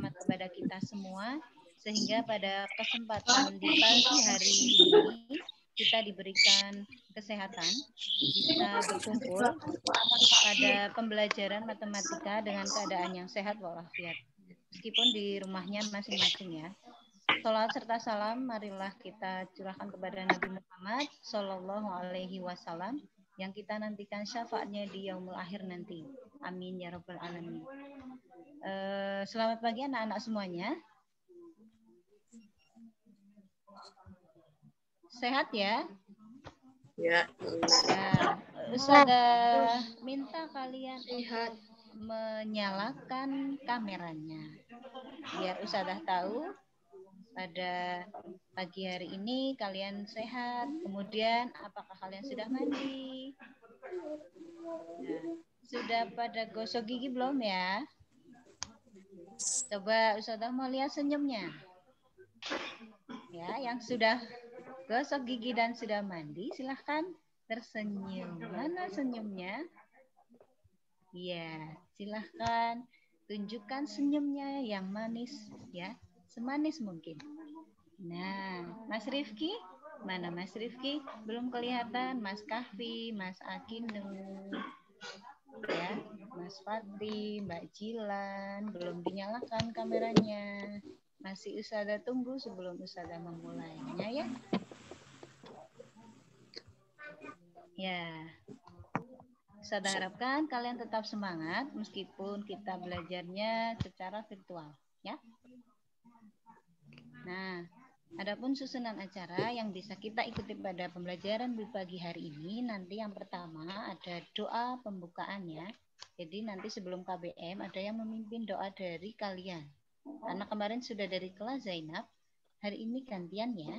rahmat kepada kita semua, sehingga pada kesempatan di pagi hari ini kita diberikan kesehatan, bisa berkumpul pada pembelajaran matematika dengan keadaan yang sehat walafiat, meskipun di rumahnya masing-masing ya. Salawat serta salam marilah kita curahkan kepada Nabi Muhammad Sallallahu Alaihi Wasallam yang kita nantikan syafaatnya di yaumul akhir nanti. Amin ya rabbal alamin. Selamat pagi anak-anak semuanya. Sehat ya? Ya. Ustazah minta kalian untuk menyalakan kameranya biar Ustazah tahu pada pagi hari ini kalian sehat. Kemudian apakah kalian sudah mandi? Nah, sudah pada gosok gigi belum ya? Coba Ustazah mau lihat senyumnya. Ya, yang sudah gosok gigi dan sudah mandi silahkan tersenyum. Mana senyumnya? Iya, silahkan tunjukkan senyumnya yang manis ya, semanis mungkin. Nah, Mas Rifki, mana Mas Rifki? Belum kelihatan. Mas Kahfi, Mas Akinu, ya, Mas Fatri, Mbak Jilan, belum dinyalakan kameranya. Masih Ustazah tunggu sebelum Ustazah memulainya ya. Ya, Ustazah harapkan kalian tetap semangat meskipun kita belajarnya secara virtual, ya. Nah, adapun susunan acara yang bisa kita ikuti pada pembelajaran di pagi hari ini, nanti yang pertama ada doa pembukaannya. Jadi nanti sebelum KBM ada yang memimpin doa dari kalian. Karena kemarin sudah dari kelas Zainab, hari ini gantian ya.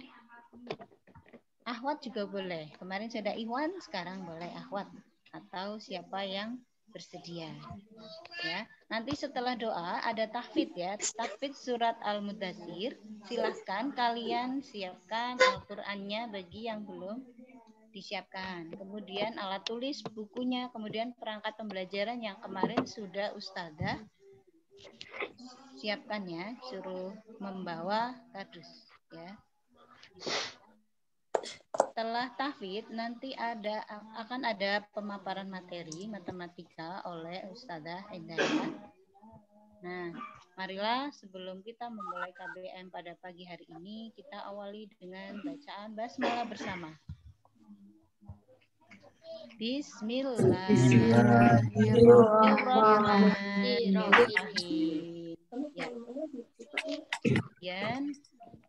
Ahwat juga boleh. Kemarin sudah Iwan, sekarang boleh Ahwat atau siapa yang bersedia. Ya, nanti setelah doa ada tahfidz ya, tahfidz surat Al-Mudaththir. Silahkan kalian siapkan Al-Qur'annya bagi yang belum disiapkan. Kemudian alat tulis, bukunya, kemudian perangkat pembelajaran yang kemarin sudah Ustazah siapkan ya, suruh membawa kardus ya. Setelah tahfidz nanti akan ada pemaparan materi matematika oleh Ustazah Hidayah. Nah, marilah sebelum kita memulai KBM pada pagi hari ini, kita awali dengan bacaan basmalah bersama. Bismillahirrahmanirrahim. Ya. Kemudian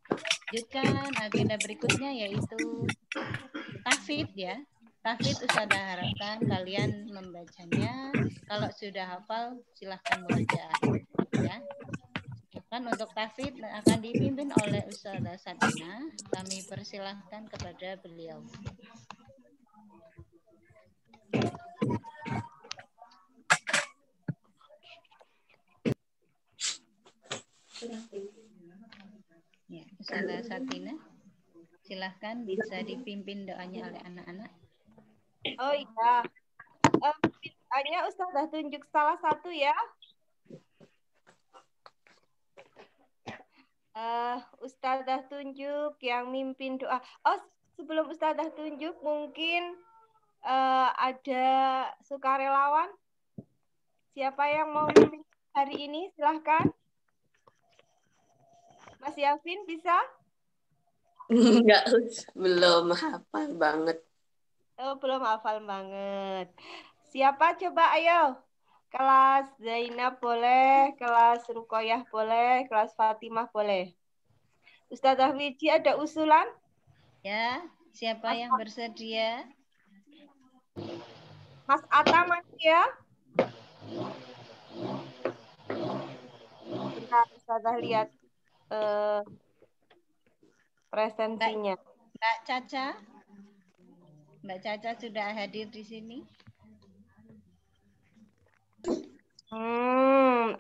lanjutkan agenda berikutnya yaitu tahfidz ya. Tahfidz Ustazah harapkan kalian membacanya. Kalau sudah hafal silahkan murojaah ya. Kan untuk tahfidz akan dipimpin oleh Ustazah Satina. Kami persilahkan kepada beliau. Ya, Ustazah Satina, silahkan bisa dipimpin doanya oleh anak-anak. Oh iya, hanya Ustazah tunjuk salah satu ya. Ustazah tunjuk yang mimpin doa. Oh, sebelum Ustazah tunjuk mungkin ada sukarelawan. Siapa yang mau mimpin hari ini? Silahkan. Mas Yafin bisa? Enggak, belum hafal banget. Oh, belum hafal banget. Siapa coba ayo? Kelas Zainab boleh, kelas Rukoyah boleh, kelas Fatimah boleh. Ustazah Wiji ada usulan? Ya, siapa yang bersedia? Mas Atta masih ya? Bentar, Ustazah lihat presensinya. Mbak Caca? Mbak Caca sudah hadir di sini?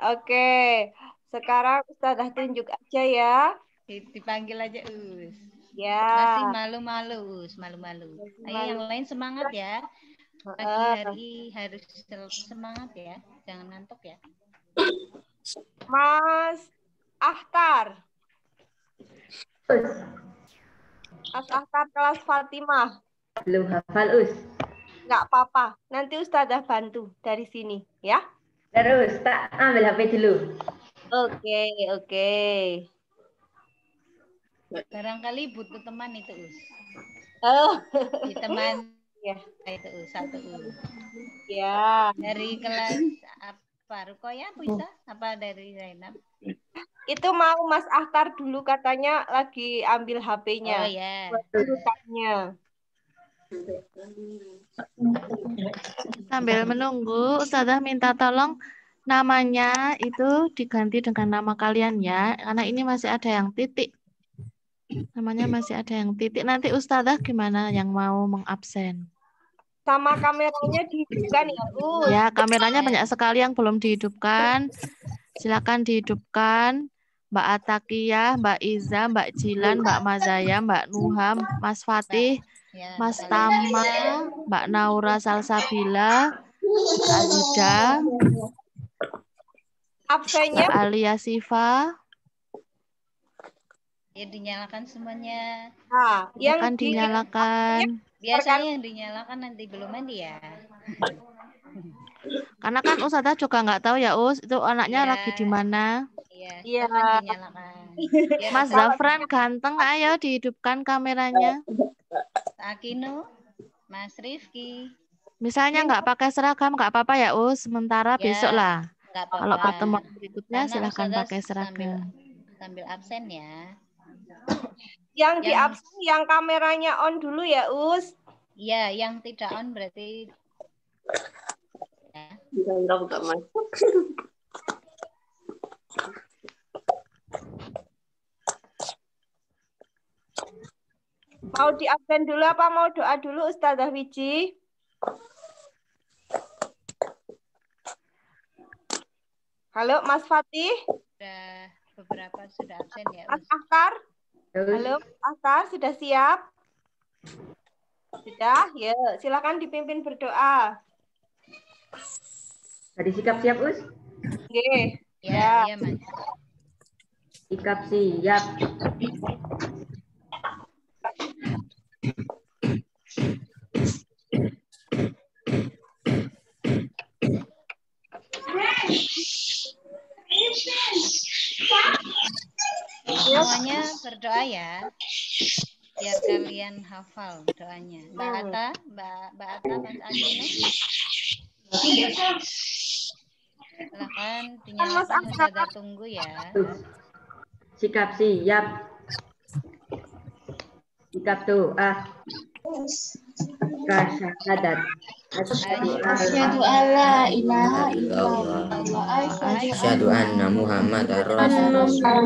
Oke. Sekarang Ustazah tunjuk aja ya. Dipanggil aja Us. Ya. Masih malu-malu Us, malu-malu. Ayo yang lain semangat ya. Pagi hari harus semangat ya. Jangan ngantuk ya. Mas Mas Akhtar kelas Fatimah. Belum hafal, Us. Nggak apa-apa. Nanti Ustazah bantu dari sini, ya. Terus, tak ambil HP dulu. Oke, oke. Barangkali butuh teman itu, Us. Oh, Di teman ya. itu Us, satu Us. Ya. Dari kelas apa? Rukoya bisa? Apa dari Zainab? Itu mau Mas Akhtar dulu katanya lagi ambil HP-nya. Oh ya. Buat urutannya. Sambil menunggu, Ustazah minta tolong namanya itu diganti dengan nama kalian ya, karena ini masih ada yang titik. Namanya masih ada yang titik. Nanti Ustazah gimana yang mau mengabsen? Sama kameranya dihidupkan ya, Us. Ya, kameranya banyak sekali yang belum dihidupkan. Silakan dihidupkan. Mbak Atakia, Mbak Iza, Mbak Jilan, Mbak Mazaya, Mbak Nuham, Mas Fatih, Ya, Mas Mbak Tama, Nafisa. Mbak Naura Salsabila, Mbak Azida, Absennya Mbak Alia Siva, Ya dinyalakan semuanya. nah, yang akan dinyalakan. Biasanya yang dinyalakan nanti belum mandi ya. Karena kan Ustazah juga nggak tahu ya Us, itu anaknya Iya. lagi di mana. Iya, Iya. silakan dinyalakan. Biar Mas tahu. Zafran ganteng, ayo dihidupkan kameranya. Akino, Mas Rifki. Misalnya nggak pakai seragam nggak apa-apa ya Us, sementara Ya, besok lah. nggak apa-apa. Kalau pertemuan berikutnya Karena silahkan Ustazah pakai seragam. yang sambil absen ya. di absen yang kameranya on dulu ya, Us. Iya, yang tidak on berarti ya. Enggak masuk. Mau di absen dulu apa mau doa dulu Ustazah Wiji? Halo Mas Fatih, Sudah beberapa sudah absen ya. Mas Us. Akhtar. Terus, Halo Mas Akhtar, sudah siap? Sudah, ya. Silakan dipimpin berdoa. tadi sikap siap, Us? Oke. Ya, iya Mas. Sikap siap. Semuanya berdoa ya. Biar kalian hafal doanya. Mbak Ata, Mbak Ata, Mas Akino. Silahkan dinyalakan, Ustazah tunggu ya. Terus, sikap siap. Sikap doa. Kasyahadat. Asyhadu alla ilaha illallah. Asyhadu anna Muhammadar Rasulullah.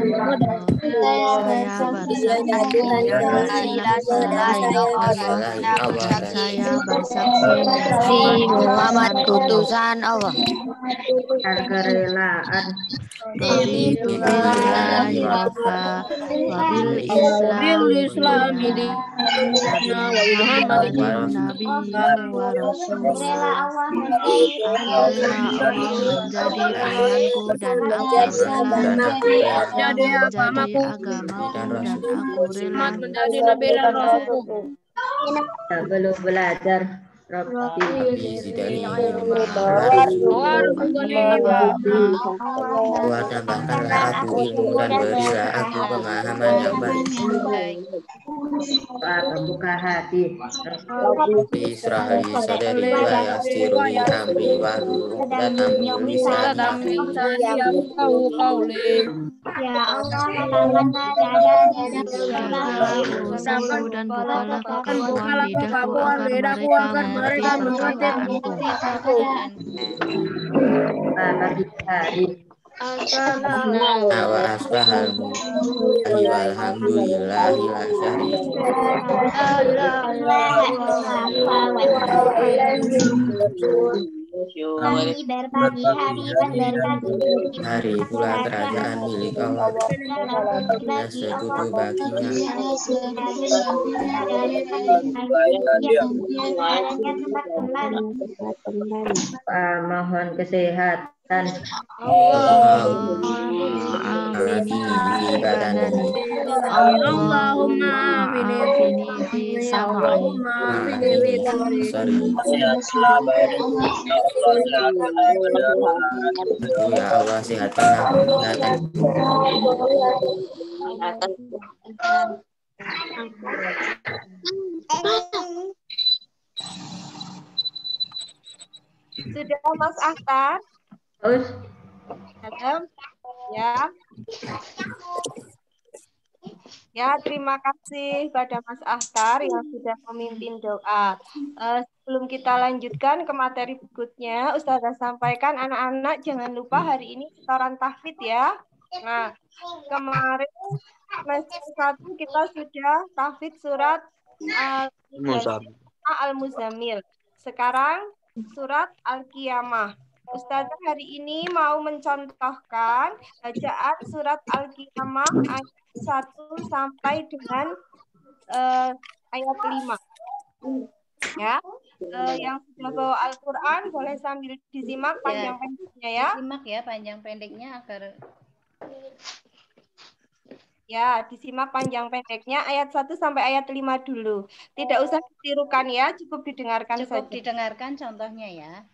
Saya bersaksi saya bersaksi Muhammad utusan Allah. kerelaan Raditu billahi rabba wa bil islami Muhammadin nabiyyan wa rasulah. Aku rela Allah menjadi Tuhanku dan aku rela Islam menjadi agamaku dan aku rela menjadi nabi dan rasulku. belum belajar Rabbi Zidani Tuhan tambahkanlah aku ilmu dan berilah aku pemahaman yang baik. buka hati Bisrahli sadari wa yassirli amri wahlul 'uqdatam min lisani. Ya Allah, lapangkanlah urusanku dan bukalah kekembuan lidahku agar mereka mengerti perkataanku. pagi hari Awa asbahal mu'ahi walhamdulillahi la syarika. Kami berbagi hari dan berbagi Hari pula kerajaan milik Allah dan sekutu baginya. mohon kesehatan dan Afini badani. Allahumma afini fi sam'i. Sorry. Aduh ya Allah, sehatkan aku, kesehatan. Sudah Mas Akhtar? terus Adam? Ya. Ya, terima kasih pada Mas Akhtar yang sudah memimpin doa. Sebelum kita lanjutkan ke materi berikutnya, Ustazah sampaikan anak-anak jangan lupa hari ini setoran tahfidz ya. Nah, kemarin semester 1 kita sudah tahfidz surat Al-Muzammil. Sekarang surat Al-Qiyamah. Ustazah hari ini mau mencontohkan bacaan surat Al-Qiyamah ayat 1 sampai dengan ayat 5. Ya, yang sudah bawa Al-Quran boleh sambil disimak panjang pendeknya ya. Disimak ya panjang pendeknya agar Ya, disimak panjang pendeknya ayat 1 sampai ayat 5 dulu. Tidak usah ditirukan ya, cukup didengarkan cukup saja. didengarkan contohnya ya.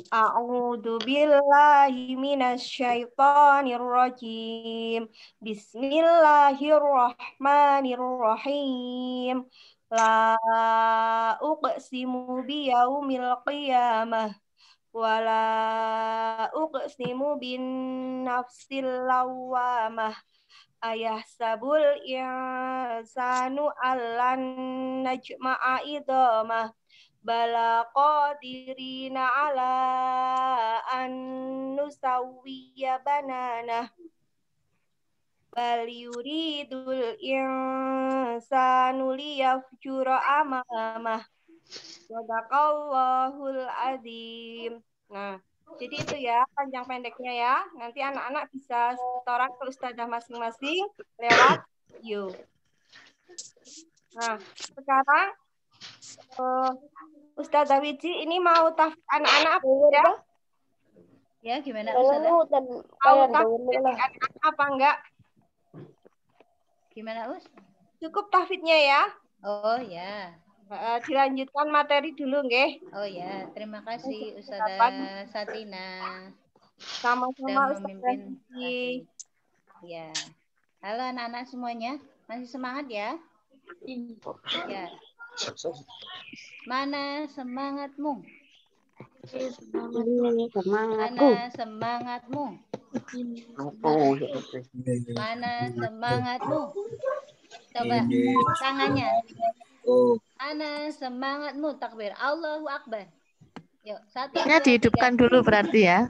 A'udzu billahi minasyaitonir rajim. Bismillahirrahmanirrahim. La uqsimu biyaumil qiyamah wa la uqsimu bin nafsil lawwamah. Ayahsabul insanu allan najma'a idhamah. Bala qadirina ala an nusawwiya banana. Bal yuridul insanu liyafjura amamah. Sadaqallahul azim. Nah, jadi itu ya panjang pendeknya ya. Nanti anak-anak bisa setoran ke ustazah masing-masing lewat video. Nah, sekarang Ustazah Wiji ini mau tahfidz anak-anak apa ya? Ya, gimana Ustazah? Mau tahfidz anak-anak apa enggak? Gimana Us? Cukup tahfidznya ya. Oh ya. Dilanjutkan materi dulu nggih. Oh ya, terima kasih Ustazah Satina. Sama-sama sudah Ustazah memimpin. Wiji. Ya. Halo anak-anak semuanya, masih semangat ya? Ya. Mana semangatmu? Mana semangatmu? Mana semangatmu? Coba tangannya. Mana semangatmu? Takbir. Allahu Akbar. Yuk, 1, 2, 3. Dihidupkan dulu berarti ya.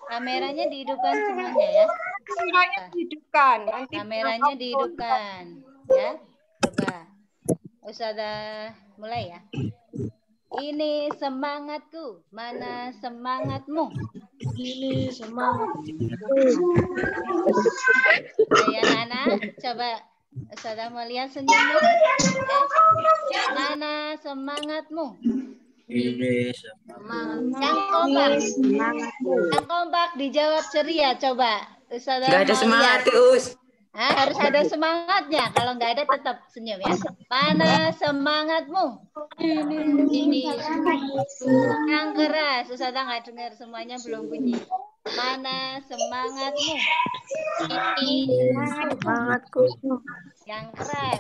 Kameranya dihidupkan semuanya ya. Kameranya dihidupkan. Nanti kameranya dihidupkan. Ya. Coba. Ustazah mulai ya. Ini semangatku, mana semangatmu? Ini semangatku. Ayo anak-anak, coba Ustazah mau lihat senyumnya. Mana semangatmu? Ini semangat. Yang kompak. Yang kompak dijawab ceria, coba. Ustazah Gak ada mau semangat, lihat. Us. Nah, harus ada semangatnya. Kalau nggak ada tetap senyum ya. Mana semangatmu? Ini. Yang keras. Ustazah nggak dengar semuanya belum bunyi. Mana semangatmu? Ini. Semangatku. Yang keras.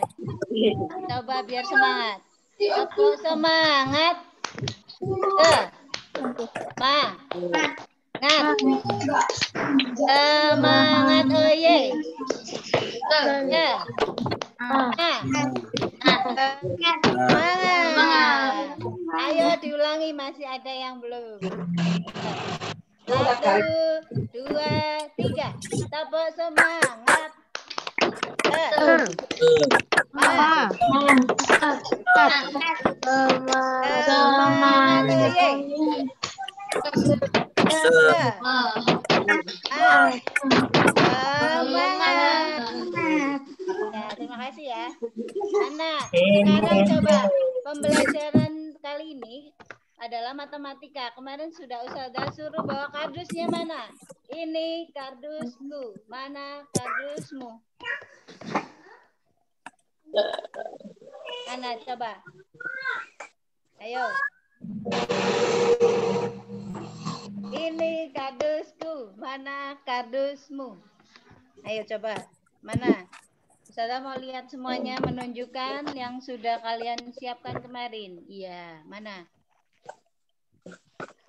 Coba biar semangat. Tepuk semangat. Semangat oye. Semangat. Ayo diulangi, masih ada yang belum. 1, 2, 3. Tepuk semangat. Semangat oye. Semangat. Ya, terima kasih ya. Anak, sekarang coba pembelajaran kali ini adalah matematika. Kemarin sudah Ustazah suruh bawa kardusnya mana? Ini kardusku. Mana kardusmu? Mana coba? Ayo. Ini kardusku. Mana kardusmu? Ayo coba. Mana? Ustazah mau lihat semuanya menunjukkan yang sudah kalian siapkan kemarin. Iya, mana?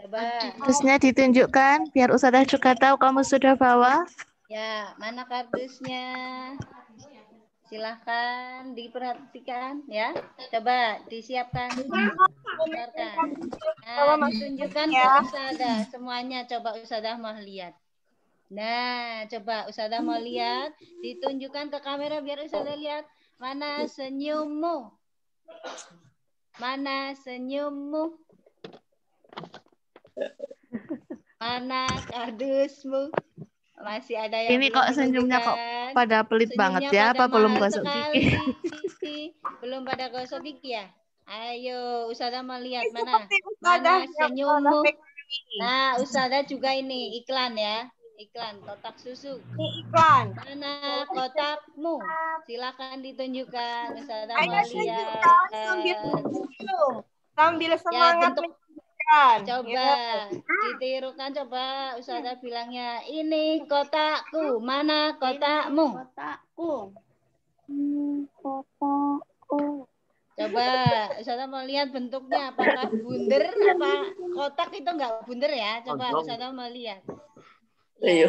Coba. Kardusnya ditunjukkan biar Ustazah juga tahu kamu sudah bawa. Ya, mana kardusnya? Silahkan diperhatikan ya. Coba disiapkan. Bentarkan. Nah, ditunjukkan ke Ustazah. Semuanya coba Ustazah mau lihat. Nah, coba Ustazah mau lihat. Ditunjukkan ke kamera biar Ustazah lihat. Mana senyummu? Mana senyummu? Mana kardusmu? Masih ada yang Ini belum kok senyumnya kok menunjukkan. pada pelit banget ya, Senyumnya apa pada belum mahal gosok gigi? sekali. Belum pada gosok gigi ya? Ayo, Ustazah mau lihat mana? Seperti Mana Ustazah yang senyummu? ini. Nah, Ustazah juga ini iklan ya. Iklan kotak susu. Ini iklan. Mana kotakmu? Silakan ditunjukkan. Ustazah Ayo mau tunjukkan sambil lihat. senyum. Sambil Ya, semangat bentuk menunjukkan. coba ditirukan, coba Ustazah bilangnya, ini kotakku, mana kotakmu? Kotakku. Coba Ustazah mau lihat bentuknya, apakah bundar apa kotak itu enggak bundar ya? Coba Ustazah mau lihat. Ya.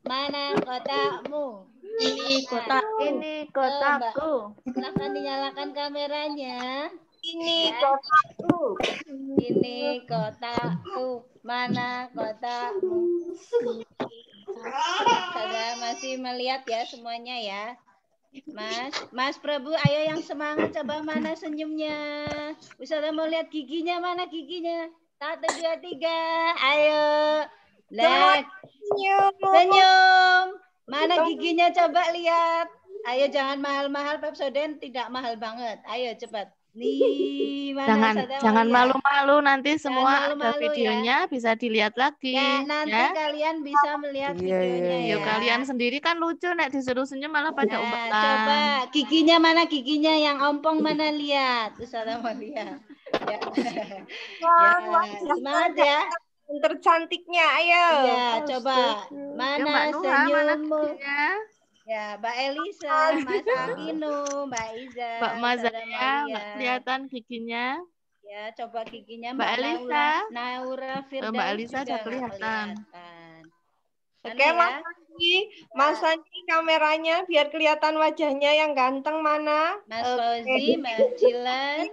Mana kotakmu? Ini kotakku. Silahkan dinyalakan kameranya. Ini kotakku. Ini kotakku. Mana kotakmu? Saya masih melihat ya semuanya ya. Mas Prabu, ayo yang semangat, coba mana senyumnya? Ustazah mau lihat giginya, mana giginya? 1, 2, 3, ayo. Lihat. Senyum. Mana giginya, coba lihat. Ayo, jangan mahal-mahal, Pepsodent tidak mahal banget. Ayo cepat. Nih, mana Jangan malu-malu, nanti semua ada malu-malu videonya, bisa dilihat lagi. Ya, nanti kalian bisa melihat videonya ya. Kalian sendiri kan lucu, nek disuruh senyum malah pada umpatan. Coba giginya mana, giginya yang ompong mana, lihat. Ustazah mau lihat. Ya. Semangat ya. Tercantiknya, ayo. Ya, coba. Mana senyummu? Ya, Mbak Elisa, Mas Agino, Mbak Iza, Mbak Mazaya, kelihatan giginya. Ya, coba giginya Mbak Elisa. Naura Firdaus Mbak Elisa juga kelihatan. Oke, ya? Mas Andi kameranya biar kelihatan wajahnya yang ganteng mana? Mas Fauzi, Mbak Jilan.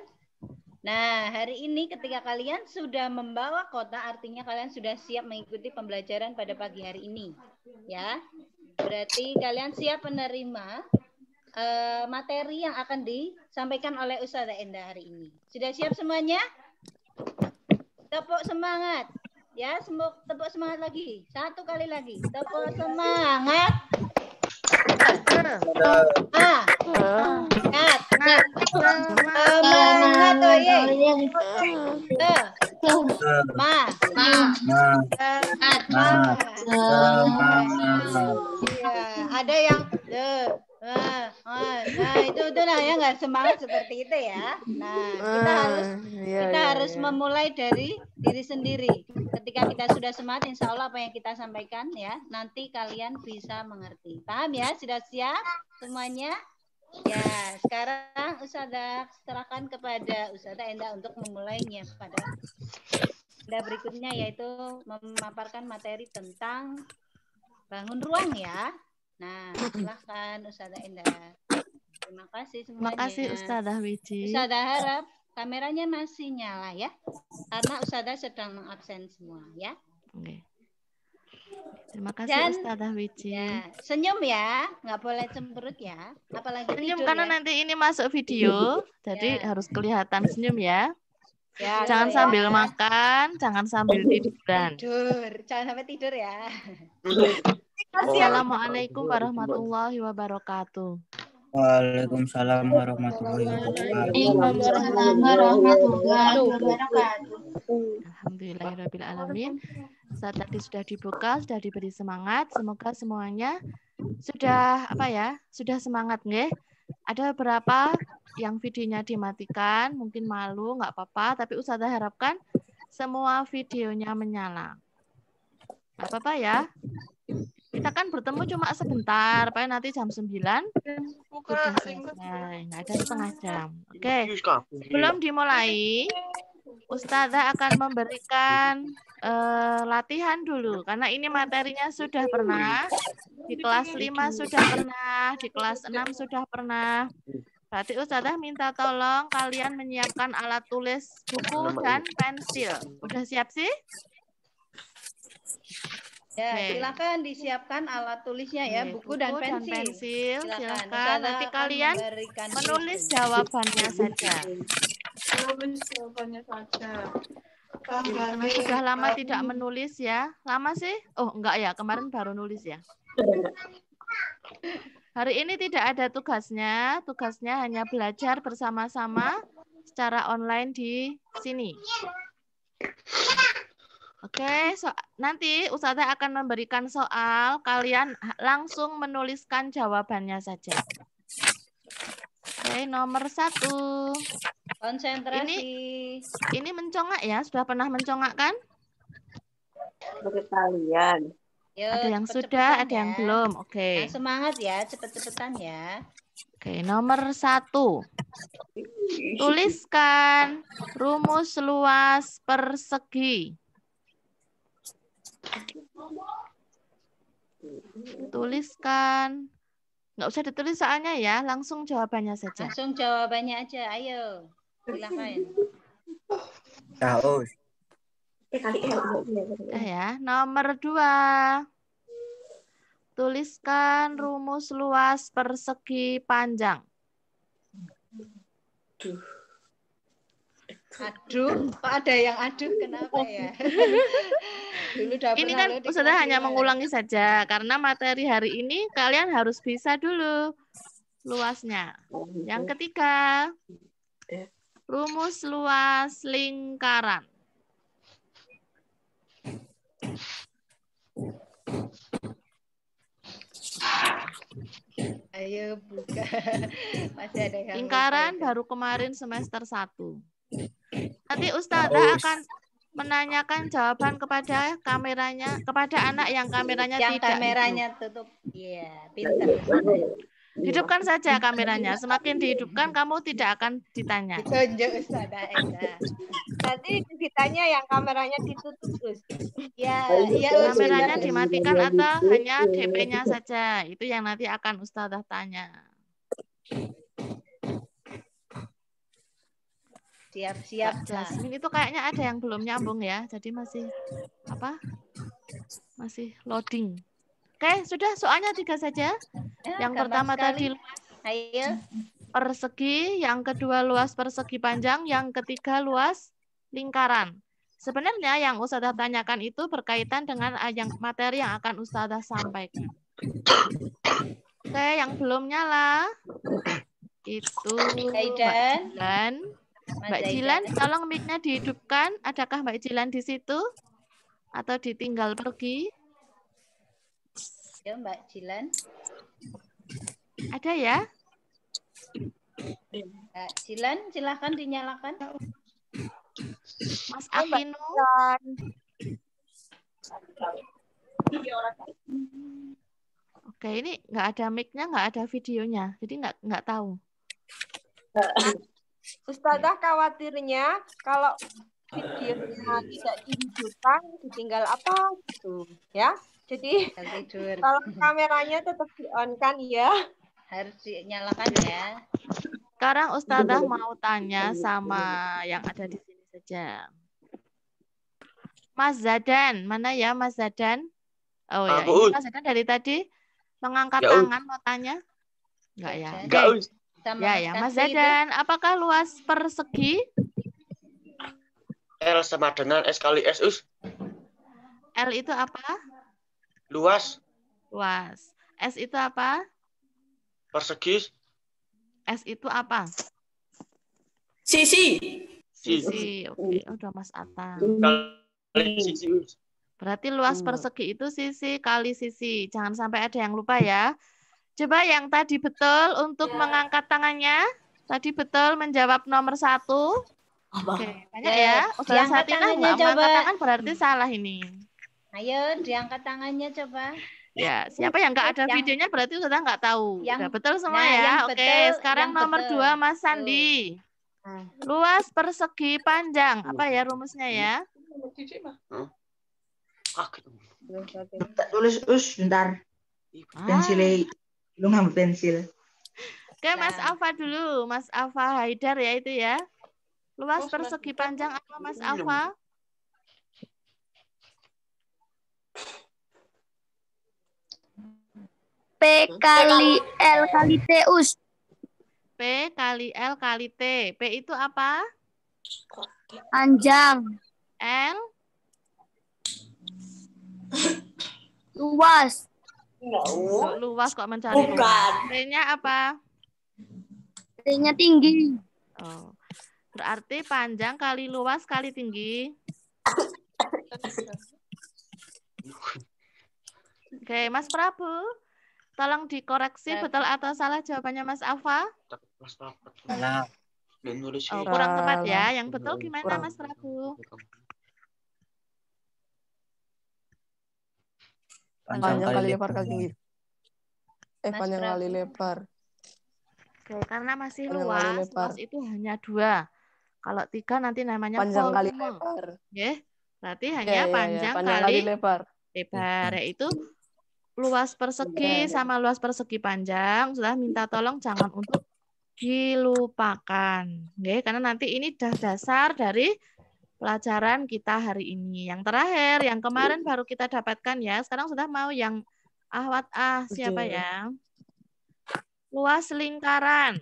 Nah, hari ini ketika kalian sudah membawa kotak, artinya kalian sudah siap mengikuti pembelajaran pada pagi hari ini. Ya, berarti kalian siap menerima materi yang akan disampaikan oleh Ustazah Endah hari ini. Sudah siap semuanya? Tepuk semangat. Ya, tepuk semangat lagi. 1 kali lagi. Tepuk semangat. Semangat, ada yang itu ya nggak semangat seperti itu ya. Nah, kita harus memulai dari diri sendiri. Ketika kita sudah semangat, insya Allah apa yang kita sampaikan ya, nanti kalian bisa mengerti. Paham ya? Sudah siap semuanya? Ya, sekarang Ustazah serahkan kepada Ustazah Endah untuk memulainya pada berikutnya, yaitu memaparkan materi tentang bangun ruang ya. Nah, silahkan Ustazah Endah. Terima kasih semuanya. Terima kasih Ustazah Wiji. Ustazah harap kameranya masih nyala ya, karena Ustazah sedang mengabsen semua ya. Oke. Terima kasih Ustazah Wiji. Ya, senyum ya, nggak boleh cemberut ya, apalagi senyum tidur karena ya. nanti ini masuk video, jadi harus kelihatan senyum ya. Jangan sambil makan, jangan sambil tiduran. Jangan sampai tidur ya. Assalamualaikum warahmatullahi wabarakatuh. Waalaikumsalam warahmatullahi wabarakatuh. Waalaikumsalam warahmatullahi wabarakatuh. Alhamdulillahirrahmanirrahim. Saat tadi sudah dibuka, sudah diberi semangat. Semoga semuanya sudah sudah semangat nggih. Ada beberapa yang videonya dimatikan, mungkin malu, nggak apa-apa. Tapi Ustazah harapkan semua videonya menyala. Nggak apa-apa ya. Kita kan bertemu cuma sebentar, paling nanti jam 9 sudah selesai. Nggak ada setengah jam. Oke, sebelum dimulai, Ustazah akan memberikan latihan dulu. Karena ini materinya sudah pernah. Di kelas 5 sudah pernah, di kelas 6 sudah pernah. Berarti Ustazah minta tolong kalian menyiapkan alat tulis, buku, dan pensil. Udah siap sih? Ya, silakan disiapkan alat tulisnya ya, buku dan pensil. Silakan. Nanti kalian menulis jawabannya saja. Karena sudah lama tidak menulis ya. Lama sih? Oh, enggak ya, kemarin baru nulis ya. Hari ini tidak ada tugasnya. Tugasnya hanya belajar bersama-sama secara online di sini. Oke, nanti Ustazah akan memberikan soal, kalian langsung menuliskan jawabannya saja. Oke, nomor 1. Konsentrasi. Ini mencongak ya, sudah pernah mencongak kan? Kalian. Ada yang sudah, ada yang belum. Oke. Nah, semangat ya, cepet-cepetan ya. Oke, nomor 1. Tuliskan rumus luas persegi. Tuliskan. Nggak usah ditulis soalnya ya, langsung jawabannya saja. Langsung jawabannya aja, ayo. Silakan. Tahu. Ya, nomor 2. Tuliskan rumus luas persegi panjang. Aduh, kok ada yang aduh, kenapa ya? Dulu Ini kan Ustazah hanya mengulangi saja, karena materi hari ini kalian harus bisa dulu luasnya. Yang ketiga, rumus luas lingkaran. Ayo buka. Masih ada yang lingkaran baru kemarin semester 1. Nanti Ustazah akan menanyakan jawaban kepada kameranya, kepada anak yang kameranya tidak tutup. Iya, pintar. Hidupkan saja kameranya. Semakin dihidupkan, kamu tidak akan ditanya. Ditunjuk Ustazah Enda. Nanti ditanya yang kameranya ditutup, Gus. Ya, kameranya dimatikan atau hanya DP-nya saja. Itu yang nanti akan Ustazah tanya. Siap-siap. Jasmine itu kayaknya ada yang belum nyambung ya. Jadi masih masih loading. Oke, sudah soalnya 3 saja. Yang pertama tadi luas persegi, yang kedua luas persegi panjang, yang ketiga luas lingkaran. Sebenarnya yang Ustazah tanyakan itu berkaitan dengan materi yang akan Ustazah sampaikan. Oke, yang belum nyala itu Mbak Jilan, tolong mic-nya dihidupkan. Adakah Mbak Jilan di situ? Atau ditinggal pergi? Ya, Mbak Jilan. Ada ya? Mbak Jilan, silahkan dinyalakan. Mas Akino. Oke, ini nggak ada mic-nya, nggak ada videonya. Jadi nggak tahu. Ustazah khawatirnya kalau videonya tidak dihidupkan, ditinggal apa gitu, ya. Jadi kalau kameranya tetap di-on-kan ya. Harus dinyalakan ya. Sekarang Ustazah mau tanya sama yang ada di sini saja. Mas Zadan, mana ya Mas Zadan? Oh ya, ini Mas Zadan dari tadi mengangkat tangan mau tanya. Enggak ya? Oke. Ya, Mas Zadan, apakah luas persegi? L sama dengan S kali S, Us. L itu apa? Luas. Luas. S itu apa? Persegi. S itu apa? Sisi. Sisi. Oke, udah Mas Atta. Kali sisi, Us. Berarti luas persegi itu sisi kali sisi. Jangan sampai ada yang lupa ya. Coba yang tadi betul untuk mengangkat tangannya. Tadi betul menjawab nomor 1. Oke, banyak ya. Ustazah Diangkat Satina tangannya nggak mengangkat coba. tangan berarti salah ini. Ayo diangkat tangannya coba. Ya, siapa yang nggak ada Yang- videonya berarti sudah nggak tahu. yang- Udah betul semua nah, ya. yang Oke, betul, sekarang yang nomor betul. 2 Mas Sandi. Luas persegi panjang. Apa ya rumusnya ya? Tak tulis bentar. Pensil, lu ngambil pensil. Oke, Mas Nah. Alfa dulu. Mas Alfa Haidar ya itu ya. Luas persegi panjang apa Mas Alfa? P kali L kali T, Us. P kali L kali T. P itu apa? Panjang. L? Luas. Kok luas kok mencari luas. T-nya apa? T-nya tinggi. Oh. Berarti panjang kali luas kali tinggi. Oke, Mas Prabu. Tolong dikoreksi betul atau salah jawabannya Mas Alfa. Salah. Dan nulis Oh, kurang tepat ya. Yang betul gimana Kurang. Mas Prabu? Panjang kali lebar kali tinggi. Mas Panjang kali Prabu. lebar. Oke, karena masih Panjang kali luas, lebar. luas itu hanya 2. Kalau 3 nanti namanya Panjang kali volume. lebar. Ya, berarti Ya, hanya panjang panjang kali kali lebar. lebar, yaitu luas persegi sama luas persegi panjang. Sudah minta tolong jangan untuk dilupakan. Oke, karena nanti ini dasar dari pelajaran kita hari ini. Yang terakhir, yang kemarin baru kita dapatkan ya. Sekarang sudah mau yang ahwat siapa Oke. ya? Luas lingkaran.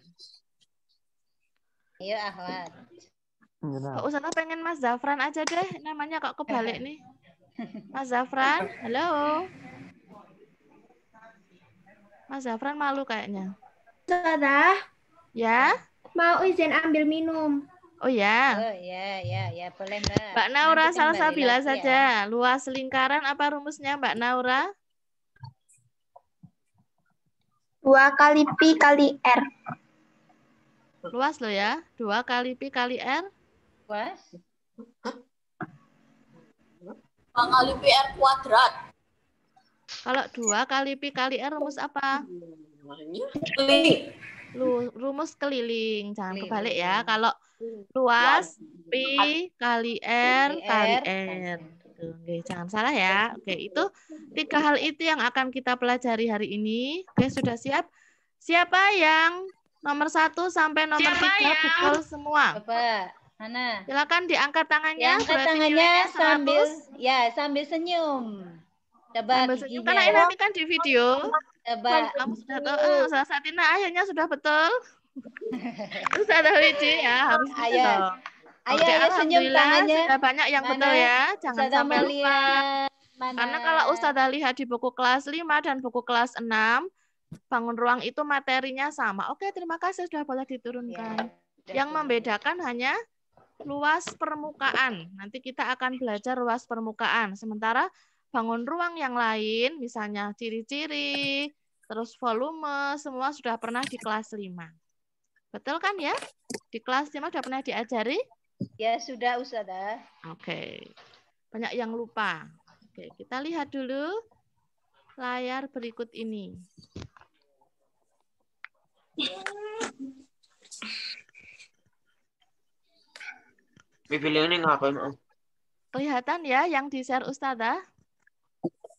Ayo Ahwat. Kok Ustazah pengen Mas Zafran aja deh. Namanya kok kebalik nih. Mas Zafran, halo. Mas Zafran malu kayaknya. Ustazah, Ya? mau izin ambil minum. Oh ya. Oh ya, boleh Mbak. Mbak Naura Nanti Salsabila kembali lagi saja. ya. Luas lingkaran apa rumusnya Mbak Naura? 2 kali pi kali R. Luas loh ya. 2 kali pi kali R. Luas. 2 kali pi R kuadrat. Kalau 2 kali pi kali R rumus apa? Rumus keliling. Jangan kebalik ya. Kalau luas pi kali R kali R. Oke, jangan salah ya. Oke, itu 3 hal itu yang akan kita pelajari hari ini. Oke, sudah siap? Siapa yang nomor 1 sampai nomor 3 betul semua? Coba. Mana? Silakan diangkat tangannya. Yang angkat Berarti tangannya nilainya 100. sambil senyum. Coba Sambil senyum. giginya. Karena ini nanti kan di video. Coba. Kamu sudah tahu. Ustazah Satina akhirnya sudah betul. Ustazah Widi ya harus gitu Ayo. dong. Ayo, Oke, senyum alhamdulillah tangannya. sudah banyak yang Mana? betul ya. Jangan Ustazah sampai mau lupa. lihat. Mana? Karena kalau Ustazah lihat di buku kelas 5 dan buku kelas 6, bangun ruang itu materinya sama. Oke, terima kasih sudah boleh diturunkan. Yang membedakan hanya luas permukaan. Nanti kita akan belajar luas permukaan. Sementara bangun ruang yang lain, misalnya ciri-ciri, terus volume, semua sudah pernah di kelas 5. Betul kan ya? Di kelas 5 sudah pernah diajari? Ya sudah Ustazah. Oke. Banyak yang lupa. Oke, kita lihat dulu layar berikut ini. Pilih ini ngapain, Om? Kelihatan ya yang di-share Ustazah?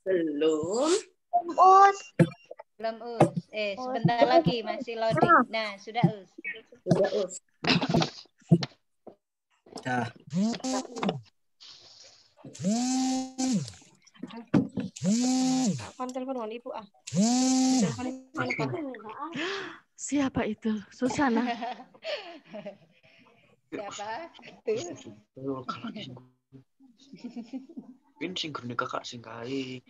Belum. Us. Belum Us. Sebentar lagi masih loading. Nah, sudah Us. Sudah, Us. Dah. Telepon dengan ibu ah. Siapa itu? Susana. Siapa? Ini sing gurune kakak sing kae.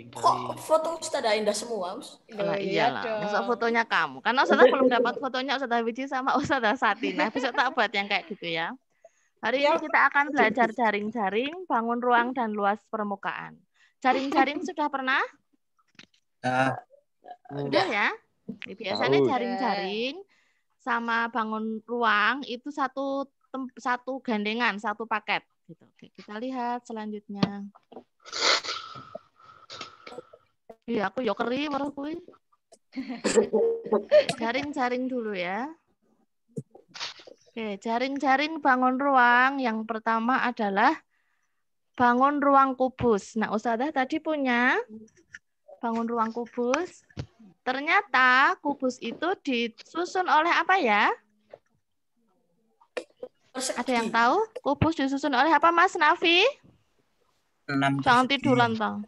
Kok foto Ustazah indah semua, Us? Lah iya iyalah, masa dong. fotonya kamu. Karena Ustazah belum dapat fotonya Ustazah Wiji sama Ustazah Satina. Besok tak buat yang kayak gitu ya. Hari ini Siap. kita akan belajar jaring-jaring, bangun ruang dan luas permukaan. Jaring-jaring sudah pernah? Sudah ya? Biasanya jaring-jaring sama bangun ruang itu satu gandengan, satu paket. Gitu. Oke, kita lihat selanjutnya. Iya, aku yokeri baru kui. Jaring-jaring dulu ya. Oke, jaring-jaring bangun ruang yang pertama adalah bangun ruang kubus. Nah, Ustazah tadi punya bangun ruang kubus. Ternyata kubus itu disusun oleh apa ya? Ada yang tahu? Kubus disusun oleh apa, Mas Nafi? 6 Jangan tidur lantang.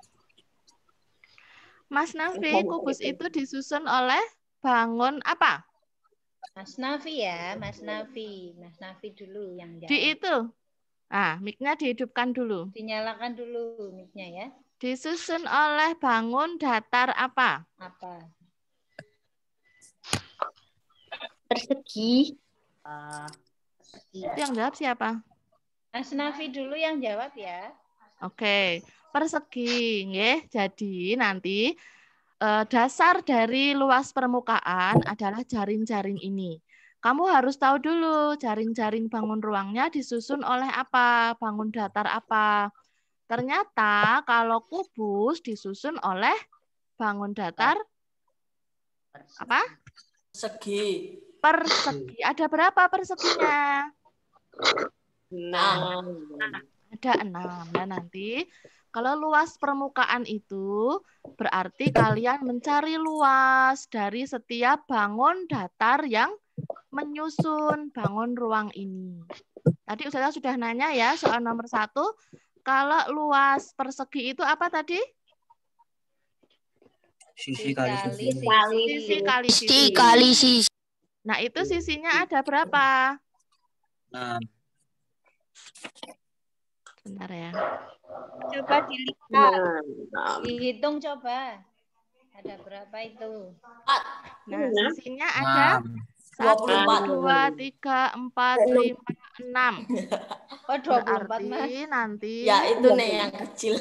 Mas Nafi, kubus itu disusun oleh bangun apa? Mas Nafi ya, Mas Nafi. Mas Nafi dulu yang jawab. Di itu. Ah, mic-nya dihidupkan dulu. Dinyalakan dulu mic-nya ya. Disusun oleh bangun datar apa? Apa? Persegi. Itu yang jawab siapa? Mas Nafi dulu yang jawab ya. Oke, persegi, nggih. Jadi nanti dasar dari luas permukaan adalah jaring-jaring ini. Kamu harus tahu dulu jaring-jaring bangun ruangnya disusun oleh apa, bangun datar apa. Ternyata kalau kubus disusun oleh bangun datar apa? Persegi. Persegi. Ada berapa perseginya? 6. Ada 6. Nah, nanti kalau luas permukaan itu berarti kalian mencari luas dari setiap bangun datar yang menyusun bangun ruang ini. Tadi Ustazah sudah nanya ya soal nomor 1. Kalau luas persegi itu apa tadi? Sisi kali sisi. Sisi kali sisi. Kali sisi. Nah, itu sisinya ada berapa? 6. Bentar ya. Coba dilihat. Dihitung coba. Ada berapa itu? Nah, sisinya ada 1, 2, 3, 4, 5, 6. Oh, 24, Mas. Berarti nanti Ya, itu nih yang kecil.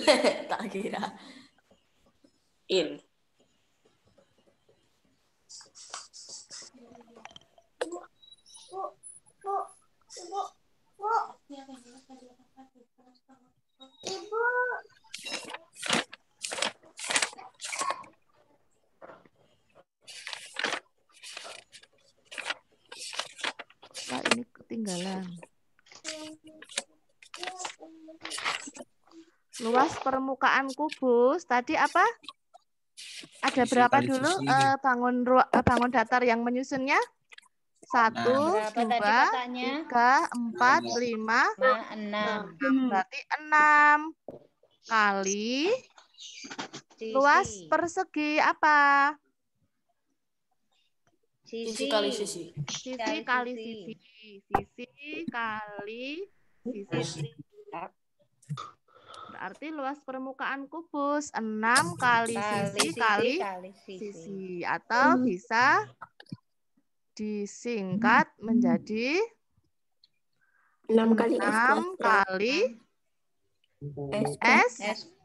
Tak kira. Wah, ini ketinggalan. Luas permukaan kubus tadi apa? Ada berapa kali dulu sisi. bangun datar yang menyusunnya? 1, Berapa 2, tadi kotaknya? 3, 4, 5, 6. berarti 6 kali luas persegi apa? Sisi kali sisi. Sisi kali sisi. Sisi kali sisi. Berarti luas permukaan kubus 6 kali sisi kali sisi. Atau bisa disingkat menjadi 6 kali